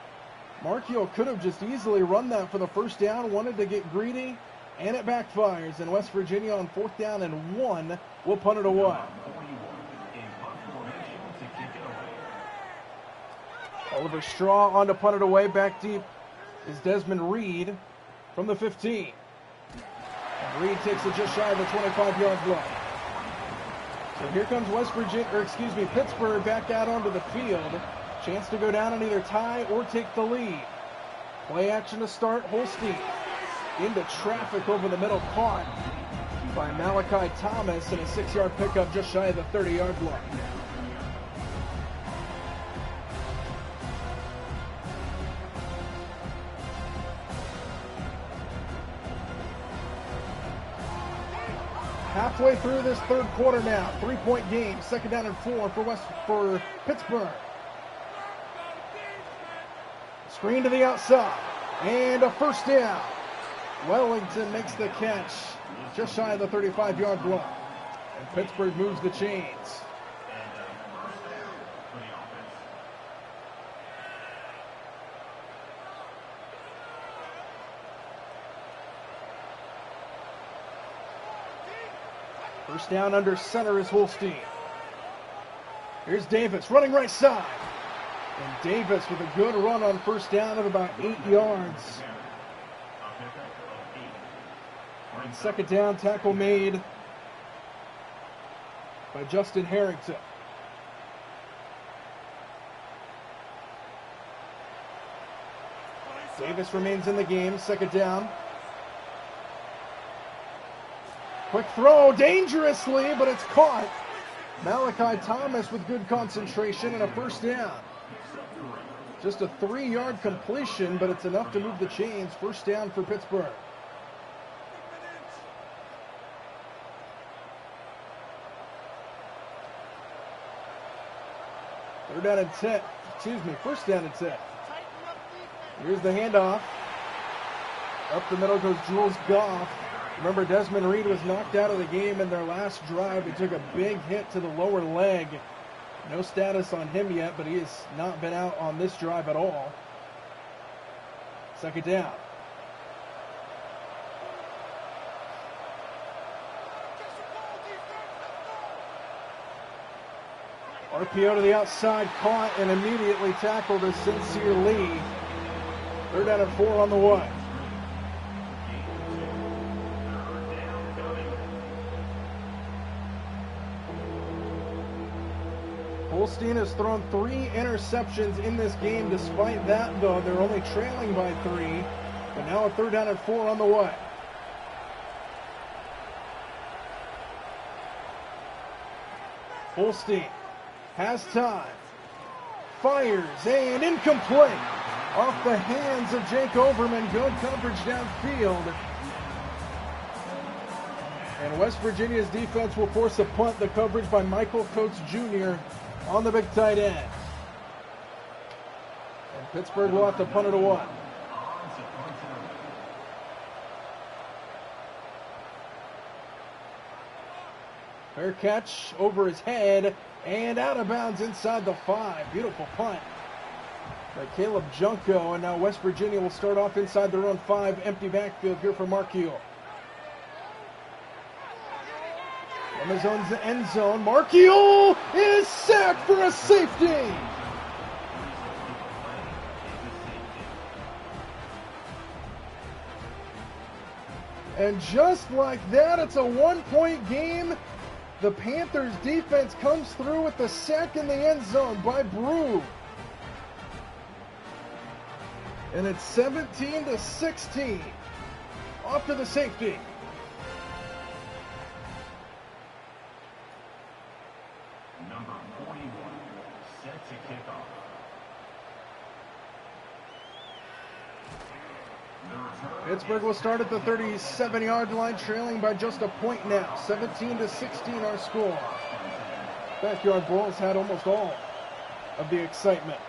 [SPEAKER 1] Markfield could have just easily run that for the first down, wanted to get greedy, and it backfires. And West Virginia on fourth down and 1 will punt it away. Oliver Straw on to punt it away. Back deep is Desmond Reed from the 15. Reed takes it just shy of the 25-yard line. So here comes Pittsburgh back out onto the field. Chance to go down and either tie or take the lead. Play action to start. Holstein into traffic over the middle, caught by Malachi Thomas, and a 6-yard pickup just shy of the 30-yard line. Halfway through this third quarter now. 3-point game. 2nd down and 4 for Pittsburgh. Screen to the outside. And a first down. Wellington makes the catch just shy of the 35-yard block. And Pittsburgh moves the chains. First down under center is Holstein. Here's Davis running right side. And Davis with a good run on first down of about 8 yards. And 2nd down, tackle made by Justin Harrington. Davis remains in the game, 2nd down. Quick throw, dangerously, but it's caught. Malachi Thomas with good concentration and a first down. Just a 3-yard completion, but it's enough to move the chains. First down for Pittsburgh. First down and 10. Here's the handoff. Up the middle goes Jules Goff. Remember, Desmond Reed was knocked out of the game in their last drive. He took a big hit to the lower leg. No status on him yet, but he has not been out on this drive at all. 2nd down. RPO to the outside, caught and immediately tackled as Sincere Lee. 3rd down and 4 on the way. Holstein has thrown 3 interceptions in this game. Despite that, though, they're only trailing by 3. But now a 3rd down and 4 on the way. Holstein has time. Fires and incomplete. Off the hands of Jake Overman. Good coverage downfield. And West Virginia's defense will force a punt. The coverage by Michael Coates Jr. on the big tight end. And Pittsburgh will have to punt it away. Fair catch over his head and out of bounds inside the 5. Beautiful punt by Caleb Junko. And now West Virginia will start off inside their own 5. Empty backfield here for Mark Ewell. From his own end zone, Mark Ewell is sacked for a safety. And just like that, it's a 1-point game. The Panthers defense comes through with the sack in the end zone by Brew. And it's 17-16. Off to the safety.
[SPEAKER 2] Number 41, set to kick off.
[SPEAKER 1] Pittsburgh will start at the 37-yard line, trailing by just a point now. 17-16 our score. Backyard Brawl has had almost all of the excitement.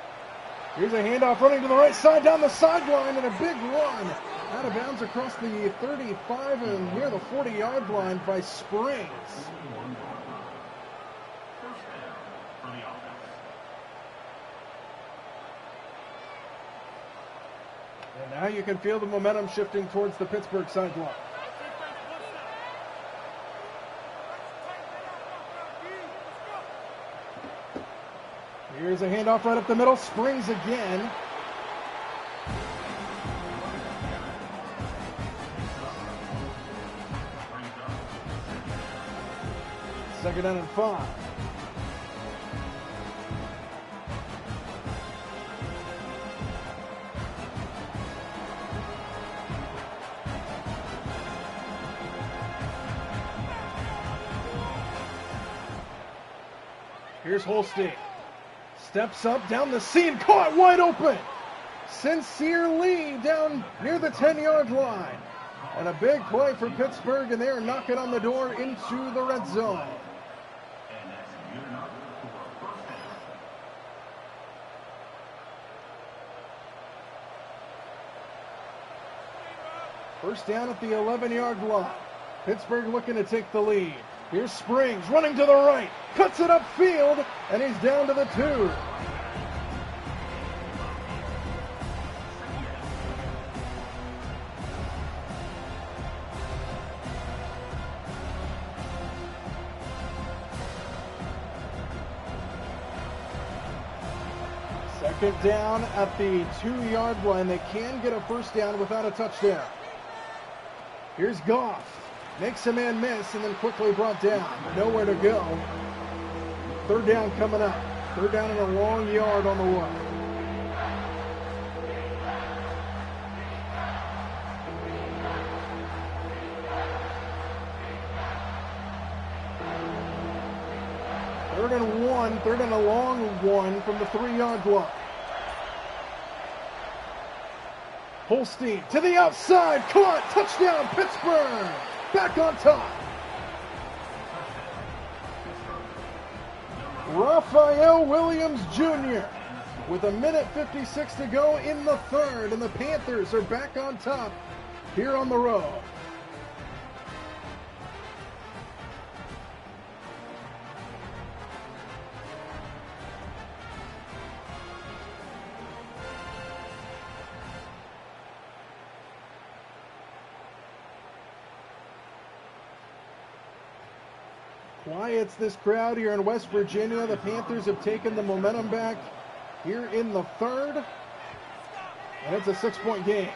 [SPEAKER 1] Here's a handoff running to the right side, down the sideline, and a big run. Out of bounds across the 35 and near the 40-yard line by Springs. And now you can feel the momentum shifting towards the Pittsburgh sideline. Here's a handoff right up the middle. Springs again. Second down and 5. Here's Holstein. Steps up down the seam, caught wide open. Sincere Lee down near the 10-yard line. And a big play for Pittsburgh, and they're knocking on the door into the red zone.
[SPEAKER 2] And that's good enough for a first down.
[SPEAKER 1] First down at the 11-yard line. Pittsburgh looking to take the lead. Here's Springs running to the right, cuts it upfield, and he's down to the 2. Second down at the 2-yard line. They can get a first down without a touchdown. Here's Goff. Makes a man miss and then quickly brought down. Nowhere to go. Third down coming up. Third down and a long yard on the way. Third and 1. Third and a long one from the 3-yard line. Holstein to the outside. Caught. Touchdown Pittsburgh. Back on top. Raphael Williams Jr. with 1:56 to go in the third, and the Panthers are back on top here on the road. Quiets this crowd here in West Virginia. The Panthers have taken the momentum back here in the third. And it's a 6-point game.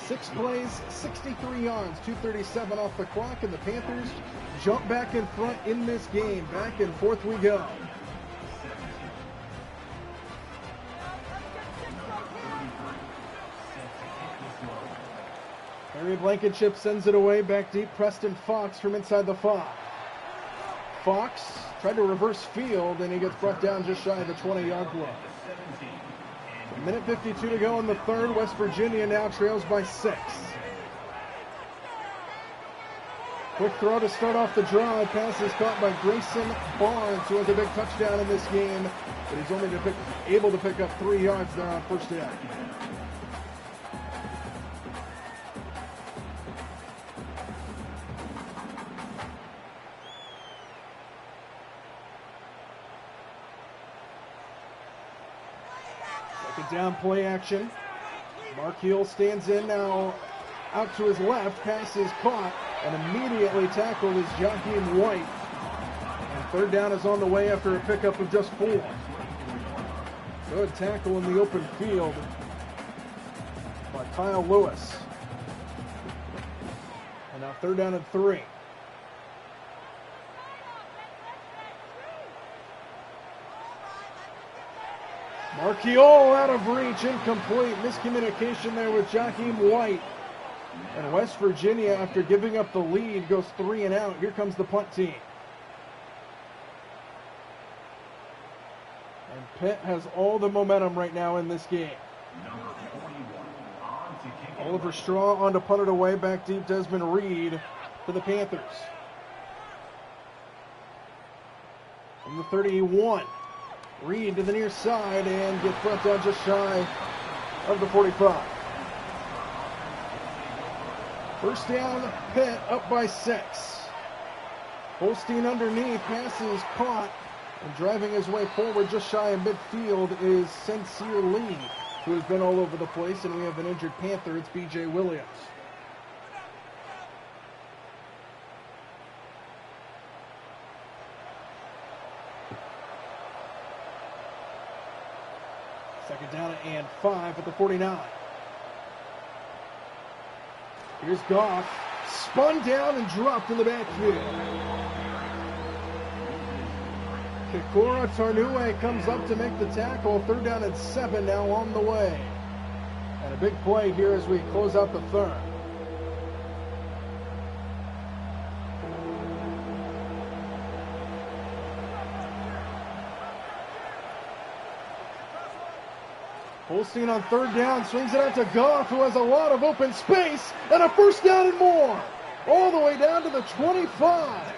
[SPEAKER 1] 6 plays, 63 yards, 2:37 off the clock, and the Panthers jump back in front in this game. Back and forth we go. Harry Blankenship sends it away. Back deep, Preston Fox from inside the 5. Fox tried to reverse field, and he gets brought down just shy of the 20-yard line. 1:52 to go in the third. West Virginia now trails by 6. Quick throw to start off the drive. Pass is caught by Grayson Barnes, who has a big touchdown in this game, but he's only able to pick up 3 yards there on first down. Down play action. Mark Heel stands in now out to his left. Pass is caught and immediately tackled is Jaheim White. And third down is on the way after a pickup of just 4. Good tackle in the open field by Kyle Lewis. And now third down and 3. Marchiol out of reach, incomplete. Miscommunication there with Jaheim White. And West Virginia, after giving up the lead, goes 3 and out. Here comes the punt team. And Pitt has all the momentum right now in this game. Oliver Straw on to punt it away. Back deep, Desmond Reed for the Panthers. From the 31. Reed to the near side and gets brought down just shy of the 45. First down, Pitt up by 6. Holstein underneath, passes caught, and driving his way forward just shy of midfield is Sincere Lee, who has been all over the place, and we have an injured Panther. It's B.J. Williams. Second down and 5 at the 49. Here's Goff, spun down and dropped in the backfield. Kikora Tarnue comes up to make the tackle. Third down and 7 now on the way. And a big play here as we close out the third. Holstein on third down, swings it out to Goff, who has a lot of open space, and a first down and more, all the way down to the 25.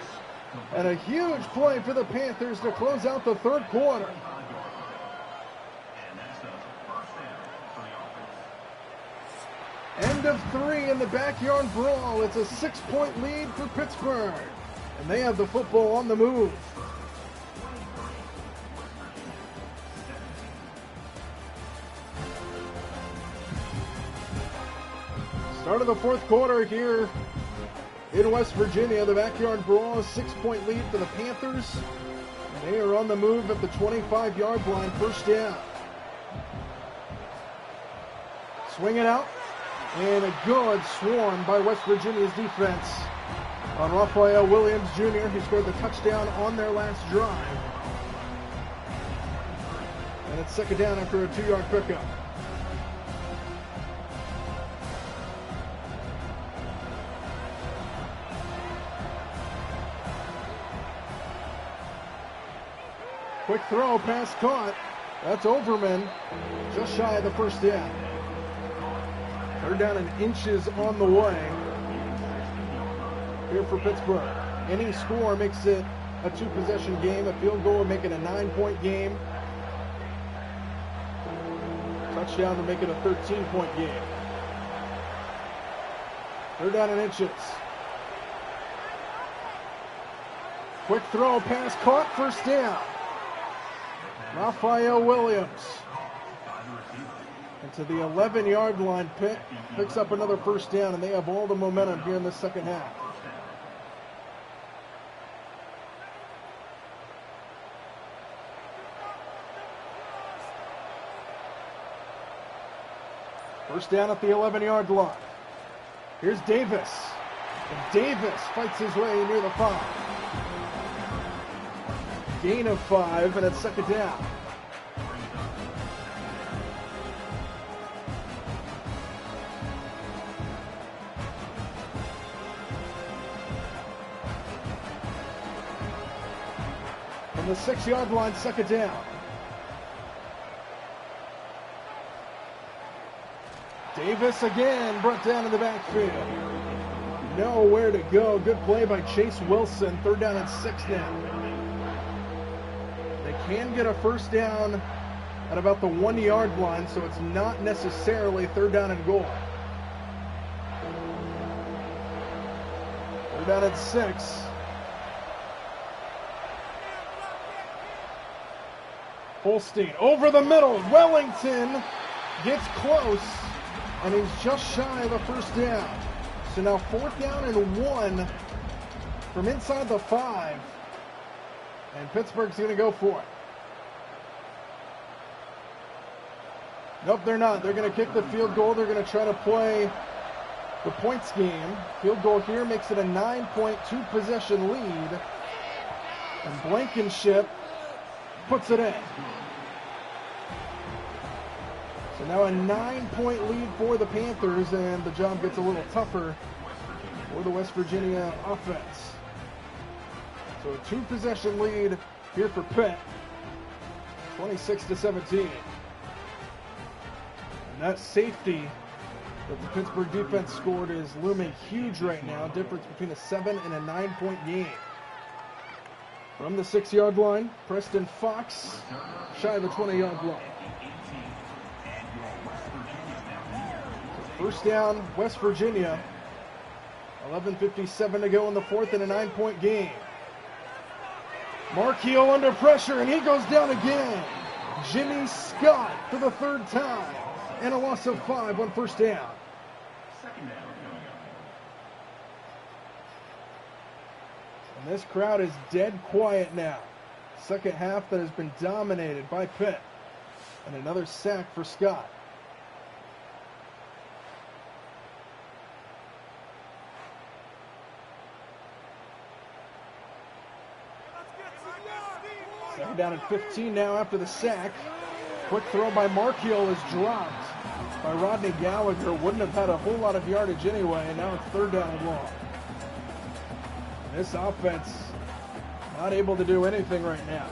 [SPEAKER 1] And a huge play for the Panthers to close out the third quarter. End of 3 in the backyard brawl. It's a 6-point lead for Pittsburgh, and they have the football on the move. Start of the fourth quarter here in West Virginia. The backyard brawl, a 6-point lead for the Panthers. And they are on the move at the 25-yard line, first down. Swing it out, and a good swarm by West Virginia's defense on Raphael Williams Jr., who scored the touchdown on their last drive. And it's second down after a 2-yard pickup. Quick throw, pass caught. That's Overman, just shy of the first down. Third down and inches on the way here for Pittsburgh. Any score makes it a 2-possession game. A field goal would make it a 9-point game. Touchdown to make it a 13-point game. Third down and inches. Quick throw, pass caught, first down. Raphael Williams. And to the 11-yard line, Pitt picks up another first down, and they have all the momentum here in the second half. First down at the 11-yard line. Here's Davis. And Davis fights his way near the 5. Gain of 5, and it's second down. From the 6-yard line, second down. Davis again brought down in the backfield. Nowhere to go. Good play by Chase Wilson. Third down and 6 now. They can get a first down at about the 1-yard line, so it's not necessarily third down and goal. Third down and 6. Holstein over the middle. Wellington gets close, and he's just shy of the first down. So now fourth down and 1 from inside the 5. And Pittsburgh's going to go for it. Nope, they're not. They're going to kick the field goal. They're going to try to play the points game. Field goal here makes it a 9-point 2-possession lead. And Blankenship puts it in. So now a 9-point lead for the Panthers, and the job gets a little tougher for the West Virginia offense. So a 2-possession lead here for Pitt, 26-17. And that safety that the Pittsburgh defense scored is looming huge right now. Difference between a 7 and a 9-point game. From the 6-yard line, Preston Fox, shy of the 20-yard line. First down, West Virginia. 11:57 to go in the fourth in a 9-point game. Markeel under pressure, and he goes down again. Jimmy Scott for the third time, and a loss of 5 on first down. And this crowd is dead quiet now. Second half that has been dominated by Pitt. And another sack for Scott. Second down at 15 now after the sack. Quick throw by Markeel is dropped by Rodney Gallagher. Wouldn't have had a whole lot of yardage anyway, and now it's third down and long. This offense not able to do anything right now.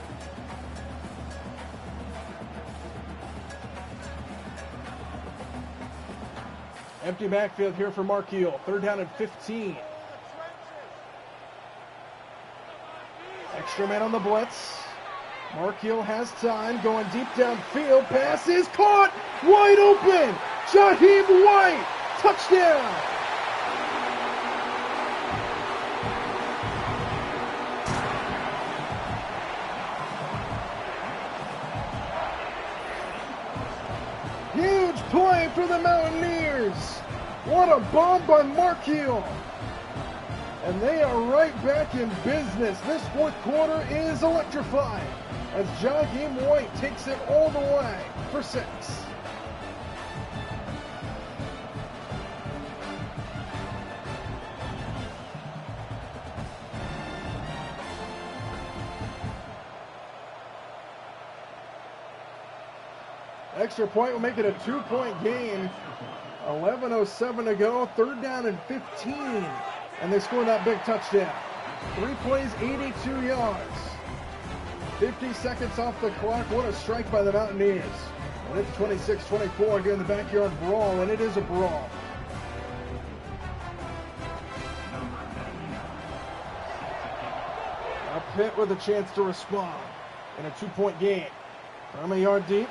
[SPEAKER 1] Empty backfield here for Markeel. 3rd down and 15. Extra man on the blitz. Markeel has time, going deep downfield. Pass is caught, wide open. Jaheim White, touchdown. Huge play for the Mountaineers. What a bomb by Markeel. And they are right back in business. This 4th quarter is electrifying as Jaheim White takes it all the way for 6. Extra point will make it a 2-point game. 11:07 to go. 3rd down and 15. And they score that big touchdown. 3 plays, 82 yards. 50 seconds off the clock. What a strike by the Mountaineers. And it's 26-24 here in the backyard brawl, and it is a brawl. Now Pitt with a chance to respond in a 2-point game. From a yard deep.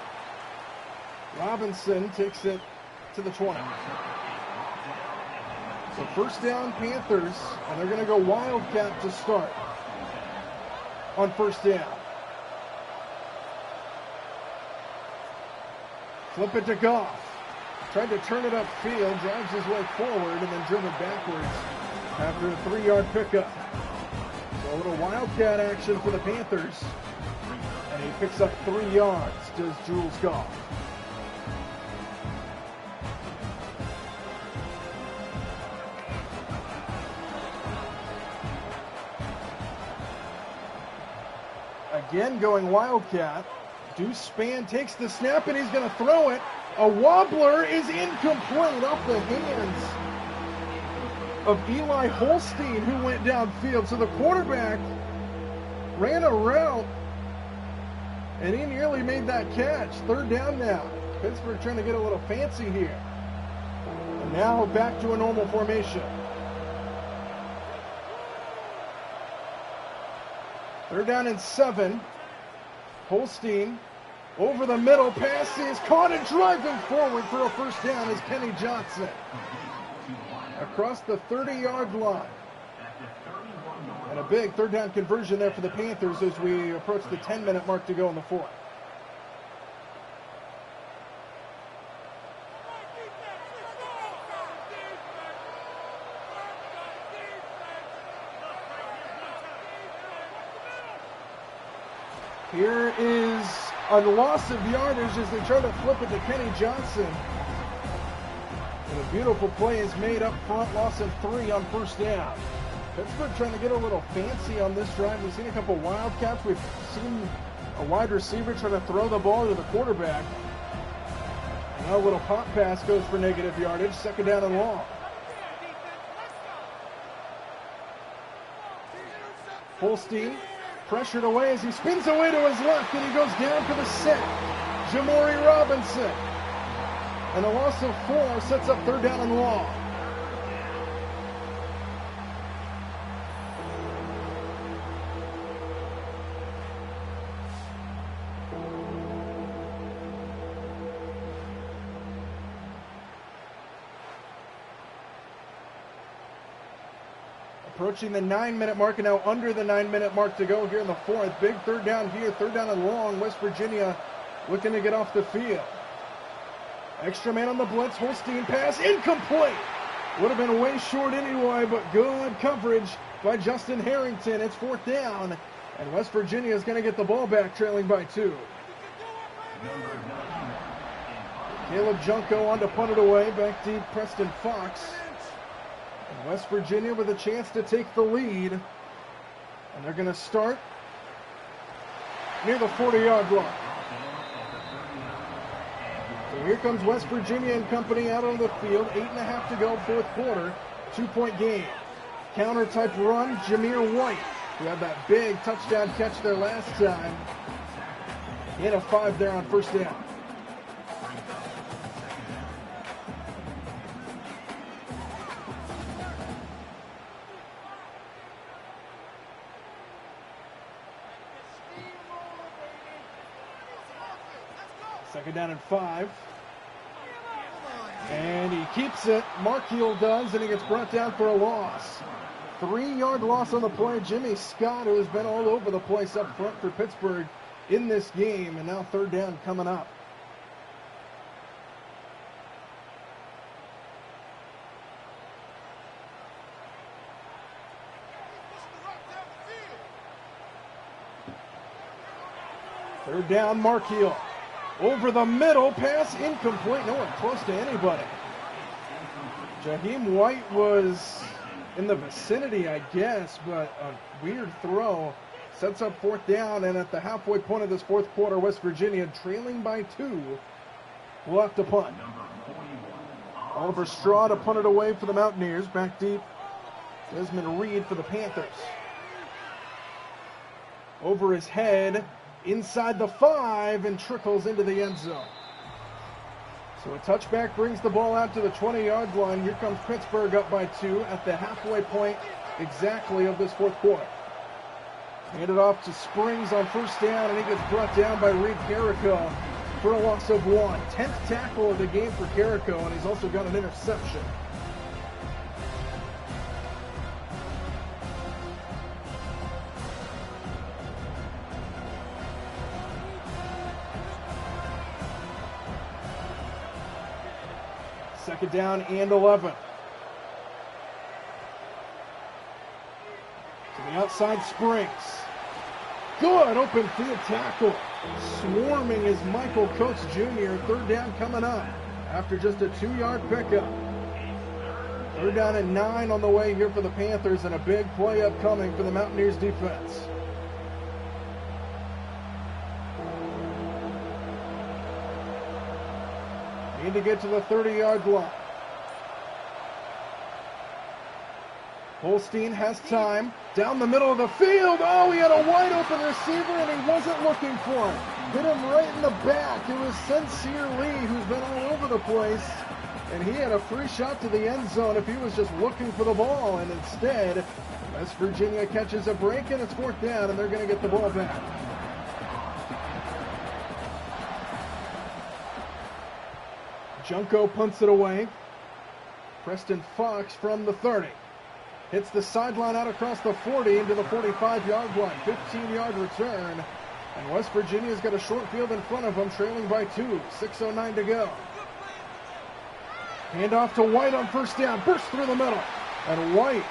[SPEAKER 1] Robinson takes it to the 20. So 1st down Panthers, and they're going to go Wildcat to start on 1st down. Flip it to Goff. Tried to turn it upfield, drives his way forward, and then driven backwards after a 3-yard pickup. So a little Wildcat action for the Panthers. And he picks up 3 yards, does Jules Goff. Again going Wildcat. Deuce Spann takes the snap and he's going to throw it. A wobbler is incomplete off the hands of Eli Holstein, who went downfield. So the quarterback ran a route and he nearly made that catch. 3rd down now. Pittsburgh trying to get a little fancy here. And now back to a normal formation. 3rd down and 7. Holstein over the middle. Pass is caught and driving forward for a 1st down is Kenny Johnson. Across the 30-yard line. And a big 3rd down conversion there for the Panthers as we approach the 10-minute mark to go in the 4th. Here is a loss of yardage as they try to flip it to Kenny Johnson. And a beautiful play is made up front, loss of 3 on 1st down. Pittsburgh trying to get a little fancy on this drive. We've seen a couple wildcats. We've seen a wide receiver try to throw the ball to the quarterback. Now a little pop pass goes for negative yardage. 2nd down and long. Holstein pressured away as he spins away to his left and he goes down for the sack. Jamori Robinson. And a loss of 4 sets up 3rd down and long. Approaching the 9-minute mark and now under the 9-minute mark to go here in the 4th. Big 3rd down here, 3rd down and long. West Virginia looking to get off the field. Extra man on the blitz. Holstein pass incomplete. Would have been way short anyway, but good coverage by Justin Harrington. It's 4th down, and West Virginia is going to get the ball back, trailing by 2. Caleb Junko on to punt it away. Back deep, Preston Fox. And West Virginia with a chance to take the lead. And they're going to start near the 40-yard line. So here comes West Virginia and company out on the field. 8.5 to go, 4th quarter. 2-point game. Counter-type run, Jameer White, who had that big touchdown catch there last time. He had a 5 there on 1st down. Second down and 5. And he keeps it. Markeel does, and he gets brought down for a loss. 3-yard loss on the play. Jimmy Scott, who has been all over the place up front for Pittsburgh in this game, and now third down coming up. Third down, Markeel. Over the middle, pass incomplete. No one close to anybody. Jaheim White was in the vicinity, I guess, but a weird throw. Sets up fourth down, and at the halfway point of this fourth quarter, West Virginia trailing by 2. Will have to punt. Oliver Straw to punt it away for the Mountaineers. Back deep, Desmond Reed for the Panthers. Over his head, inside the 5, and trickles into the end zone. So a touchback brings the ball out to the 20-yard line. Here comes Pittsburgh up by 2 at the halfway point exactly of this fourth quarter. Handed off to Springs on first down, and he gets brought down by Reed Carrico for a loss of 1. 10th tackle of the game for Carrico, and he's also got an interception. Second down and 11. To the outside, Springs. Good open field tackle. Swarming is Michael Coates Jr. Third down coming up after just a 2-yard pickup. Third down and 9 on the way here for the Panthers, and a big play upcoming for the Mountaineers defense. Need to get to the 30-yard line. Holstein has time. Down the middle of the field. Oh, he had a wide open receiver, and he wasn't looking for him. Hit him right in the back. It was Sincere Lee, who's been all over the place. And he had a free shot to the end zone if he was just looking for the ball. And instead, West Virginia catches a break, and it's fourth down, and they're going to get the ball back. Junko punts it away. Preston Fox from the 30. Hits the sideline out across the 40 into the 45-yard line. 15-yard return. And West Virginia's got a short field in front of them, trailing by 2. 6:09 to go. Handoff to White on first down. Burst through the middle. And White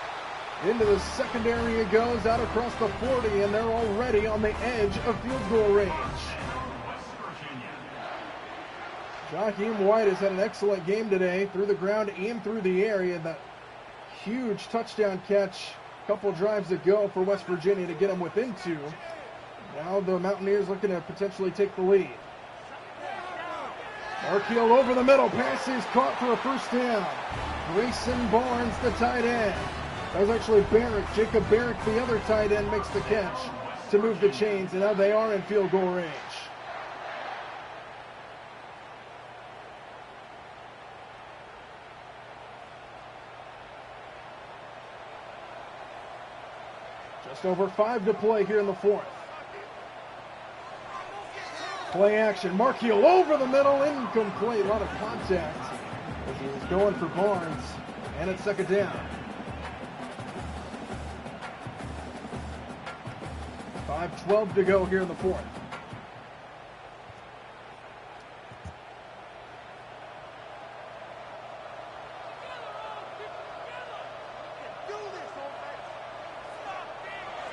[SPEAKER 1] into the secondary he goes, out across the 40, and they're already on the edge of field goal range. Jaheim White has had an excellent game today, through the ground and through the air. He had that huge touchdown catch a couple drives ago for West Virginia to get them within 2. Now the Mountaineers looking to potentially take the lead. Markeel over the middle, pass is caught for a first down. Grayson Barnes, the tight end. That was actually Barrick. Jacob Barrick, the other tight end, makes the catch to move the chains, and now they are in field goal range. Just over 5 to play here in the fourth. Play action. Markeel over the middle, incomplete. A lot of contact as he was going for Barnes. And it's second down. 5:12 to go here in the fourth.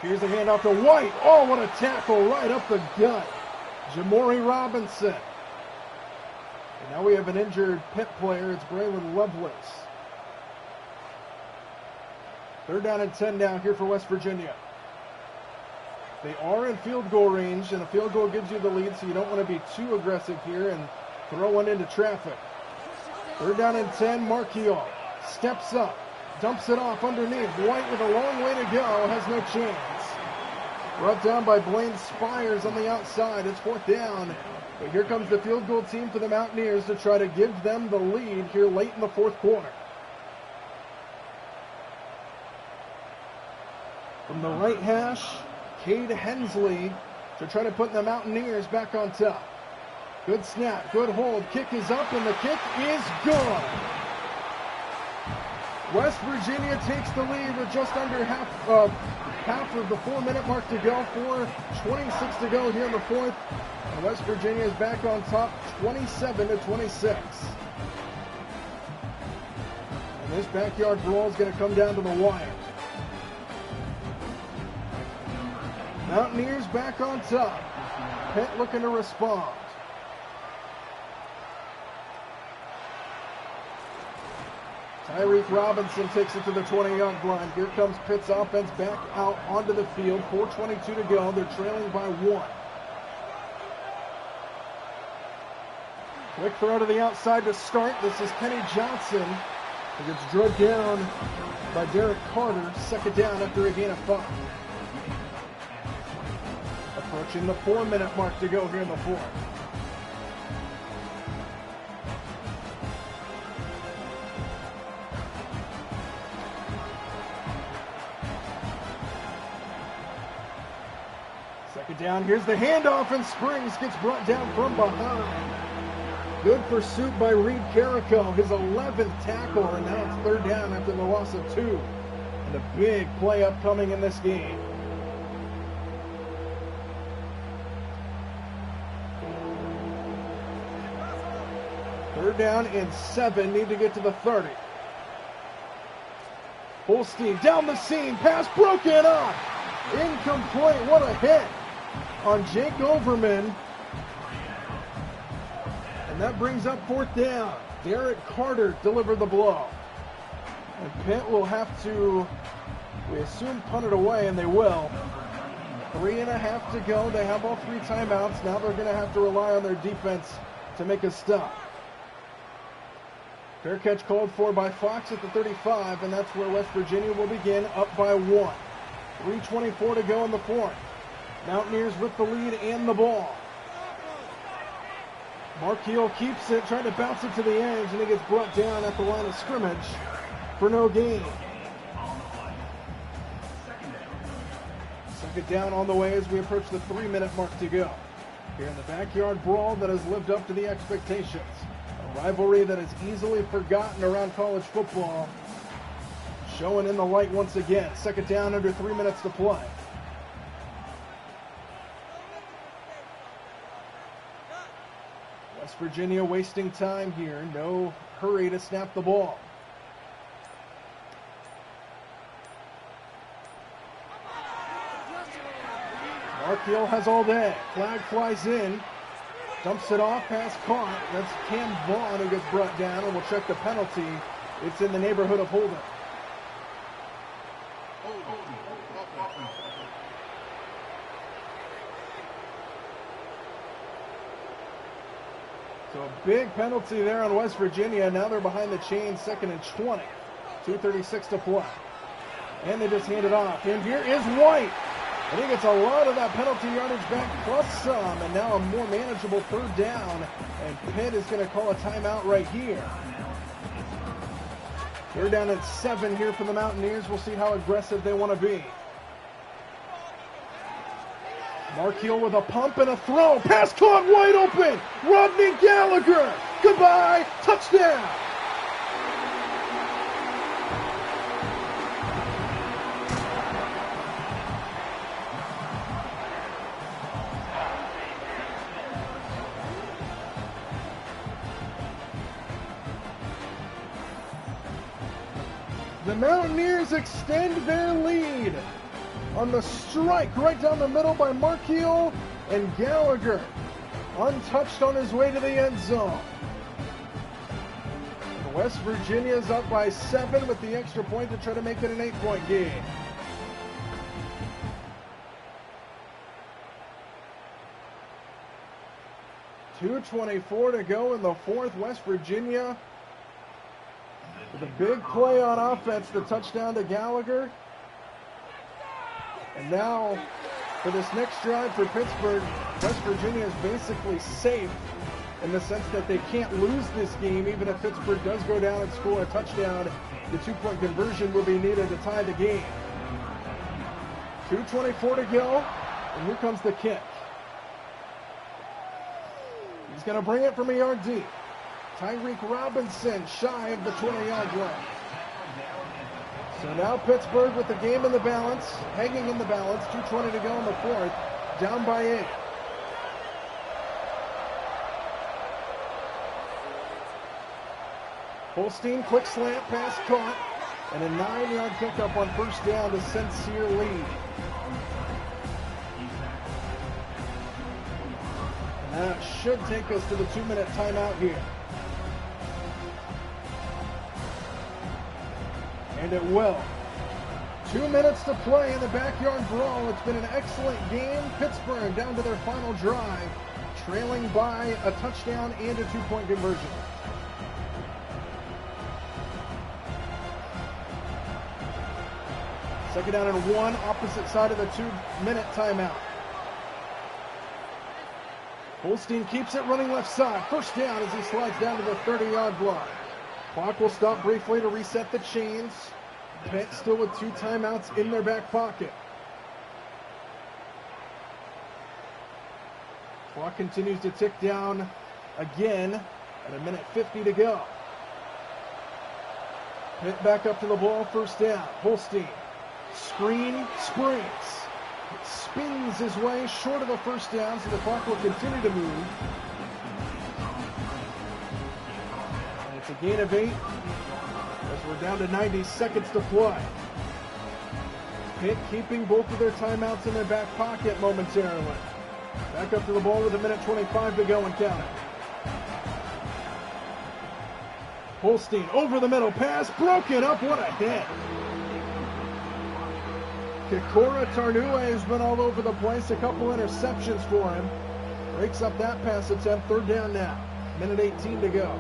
[SPEAKER 1] Here's the handoff to White. Oh, what a tackle right up the gut. Jamori Robinson. And now we have an injured Pitt player. It's Braylon Lovelace. Third down and 10 now here for West Virginia. They are in field goal range, and a field goal gives you the lead, so you don't want to be too aggressive here and throw one into traffic. Third down and 10, Markeel steps up, dumps it off underneath. White with a long way to go, has no chance. Brought down by Blaine Spires on the outside. It's fourth down. But here comes the field goal team for the Mountaineers to try to give them the lead here late in the fourth quarter. From the right hash, Cade Hensley to try to put the Mountaineers back on top. Good snap, good hold. Kick is up, and the kick is good. West Virginia takes the lead with just under half of the 4-minute mark to go. 4:26 to go here in the fourth. And West Virginia is back on top, 27-26. And this backyard brawl is going to come down to the wire. Mountaineers back on top. Pitt looking to respond. Tyreek Robinson takes it to the 20-yard line. Here comes Pitt's offense back out onto the field. 4:22 to go. They're trailing by 1. Quick throw to the outside to start. This is Kenny Johnson. He gets drugged down by Derek Carter. Second down after a gain of 5. Approaching the 4-minute mark to go here in the fourth. Second down, here's the handoff, and Springs gets brought down from behind. Good pursuit by Reed Carrico, his 11th tackle, and now it's third down after the loss of 2. And a big play upcoming in this game. Third down and 7, need to get to the 30. Full steam down the seam, pass broken up. Incomplete, what a hit on Jake Overman. And that brings up fourth down. Derek Carter delivered the blow. And Pitt will have to, we assume, punt it away, and they will. 3.5 to go. They have all 3 timeouts. Now they're going to have to rely on their defense to make a stop. Fair catch called for by Fox at the 35, and that's where West Virginia will begin, up by 1. 3:24 to go in the fourth. Mountaineers with the lead and the ball. Markeel keeps it, trying to bounce it to the edge, and he gets brought down at the line of scrimmage for no gain. Second down on the way as we approach the 3-minute mark to go. Here in the backyard brawl that has lived up to the expectations. A rivalry that is easily forgotten around college football. Showing in the light once again. Second down, under 3 minutes to play. West Virginia wasting time here. No hurry to snap the ball. Markeel has all day. Flag flies in. Dumps it off, pass caught. That's Cam Vaughn who gets brought down, and we'll check the penalty. It's in the neighborhood of holding. So a big penalty there on West Virginia. Now they're behind the chains, 2nd and 20. 2:36 to play. And they just hand it off. And here is White. I think it's a lot of that penalty yardage back plus some. And now a more manageable third down. And Pitt is going to call a timeout right here. They're down at 7 here for the Mountaineers. We'll see how aggressive they want to be. Markeel with a pump and a throw. Pass caught, wide open. Rodney Gallagher. Goodbye. Touchdown. The Mountaineers extend their lead on the strike right down the middle by Markeel, and Gallagher untouched on his way to the end zone. And West Virginia's up by 7 with the extra point to try to make it an 8-point game. .224 to go in the fourth. West Virginia with a big play on offense, the touchdown to Gallagher. And now, for this next drive for Pittsburgh, West Virginia is basically safe in the sense that they can't lose this game. Even if Pittsburgh does go down and score a touchdown, the 2-point conversion will be needed to tie the game. 2:24 to go, and here comes the kick. He's going to bring it from a yard deep. Tyreek Robinson shy of the 20-yard line. So now Pittsburgh with the game in the balance, hanging in the balance, 2:20 to go in the fourth, down by 8. Holstein, quick slant pass caught, and a 9-yard pickup on first down to Sincere lead. And that should take us to the 2-minute timeout here. And it will. 2 minutes to play in the backyard brawl. It's been an excellent game. Pittsburgh down to their final drive, trailing by a touchdown and a 2-point conversion. Second down and 1, opposite side of the 2-minute timeout. Holstein keeps it running left side. First down as he slides down to the 30-yard line. Clock will stop briefly to reset the chains. Pitt still with 2 timeouts in their back pocket. Clock continues to tick down again at 1:50 to go. Pitt back up to the ball, first down. Holstein, screen, springs. Spins his way short of the first down, so the clock will continue to move. And it's a gain of 8 as we're down to 90 seconds to play. Pitt keeping both of their timeouts in their back pocket momentarily. Back up to the ball with 1:25 to go and counting. Holstein over the middle pass, broken up, what a hit. Kikora Tarnue has been all over the place, a couple interceptions for him. Breaks up that pass attempt, third down now. 1:18 to go.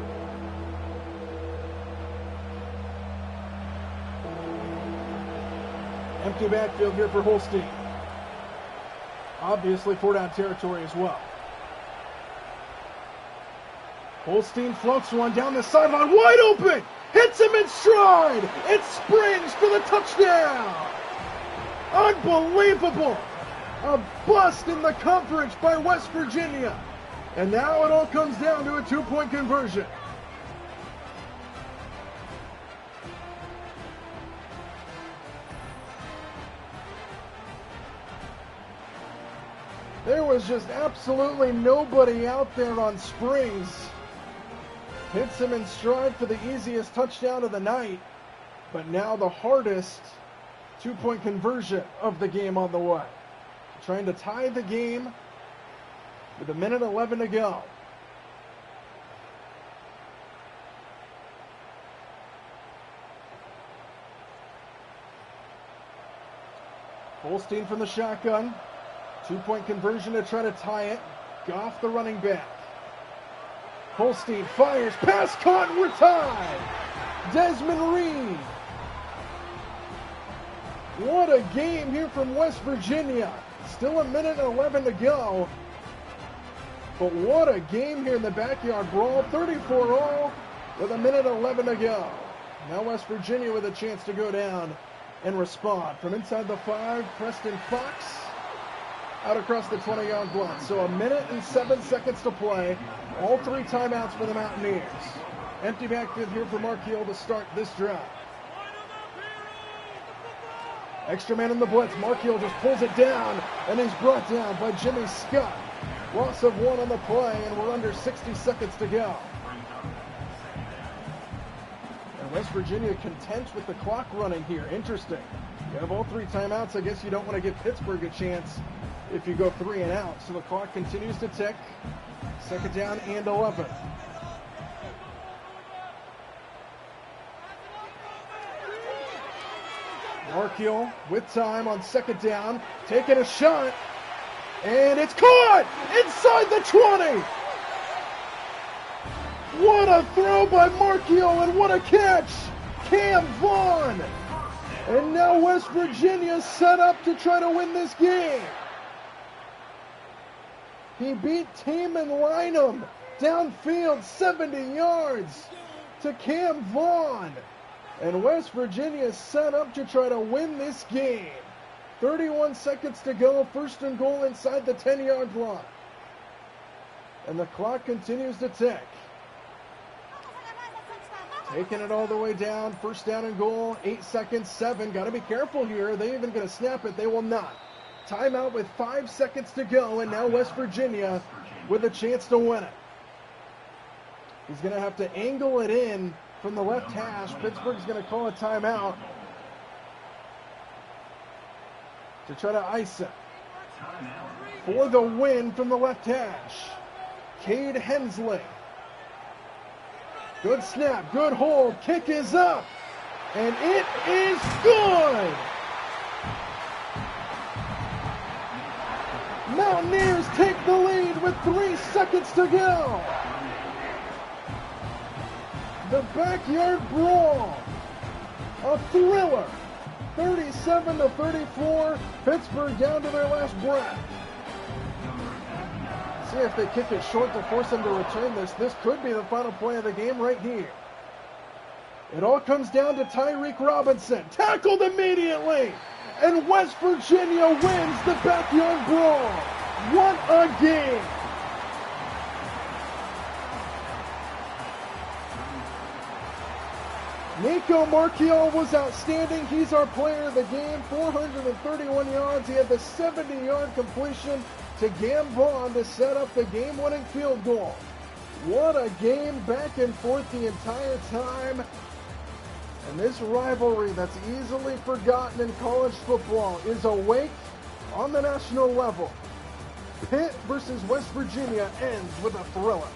[SPEAKER 1] Empty backfield here for Holstein. Obviously 4-down territory as well. Holstein floats one down the sideline, wide open! Hits him in stride! It springs for the touchdown! Unbelievable! A bust in the coverage by West Virginia. And now it all comes down to a 2-point conversion. There was just absolutely nobody out there on Springs. Hits him in stride for the easiest touchdown of the night. But now the hardest 2-point conversion of the game on the way. Trying to tie the game with 1:11 to go. Holstein from the shotgun. 2-point conversion to try to tie it. Goff the running back. Holstein fires, pass caught and we're tied. Desmond Reed. What a game here from West Virginia. Still 1:11 to go. But what a game here in the backyard brawl. 34-all with 1:11 to go. Now West Virginia with a chance to go down and respond. From inside the 5, Preston Fox out across the 20-yard line. So 1:07 to play. All 3 timeouts for the Mountaineers. Empty backfield here for Markiel to start this drive. Extra man in the blitz. Markiel just pulls it down and is brought down by Jimmy Scott. Loss of 1 on the play, and we're under 60 seconds to go. And West Virginia content with the clock running here. Interesting. You have all 3 timeouts. I guess you don't want to give Pittsburgh a chance if you go 3 and out. So the clock continues to tick. Second down and 11. Markiel with time on second down, taking a shot, and it's caught inside the 20. What a throw by Markiel, and what a catch, Cam Vaughn. And now West Virginia set up to try to win this game. He beat Taman Lynham downfield 70 yards to Cam Vaughn. And West Virginia set up to try to win this game. 31 seconds to go, first and goal inside the 10-yard line. And the clock continues to tick. Taking it all the way down. First down and goal. 8 seconds, 7. Got to be careful here. Are they even going to snap it? They will not. Timeout with 5 seconds to go. And now West Virginia with a chance to win it. He's going to have to angle it in from the left hash. Pittsburgh's going to call a timeout to try to ice it. For the win from the left hash, Cade Hensley. Good snap, good hold, kick is up, and it is good! Mountaineers take the lead with 3 seconds to go. The backyard brawl, a thriller, 37-34, Pittsburgh down to their last breath. See if they kick it short to force them to return this. This could be the final play of the game right here. It all comes down to Tyreek Robinson, tackled immediately, and West Virginia wins the backyard brawl. What a game! Nico Marchiol was outstanding. He's our player of the game. 431 yards. He had the 70-yard completion to Gam Vaughn to set up the game-winning field goal. What a game, back and forth the entire time. And this rivalry that's easily forgotten in college football is awake on the national level. Pitt versus West Virginia ends with a thriller.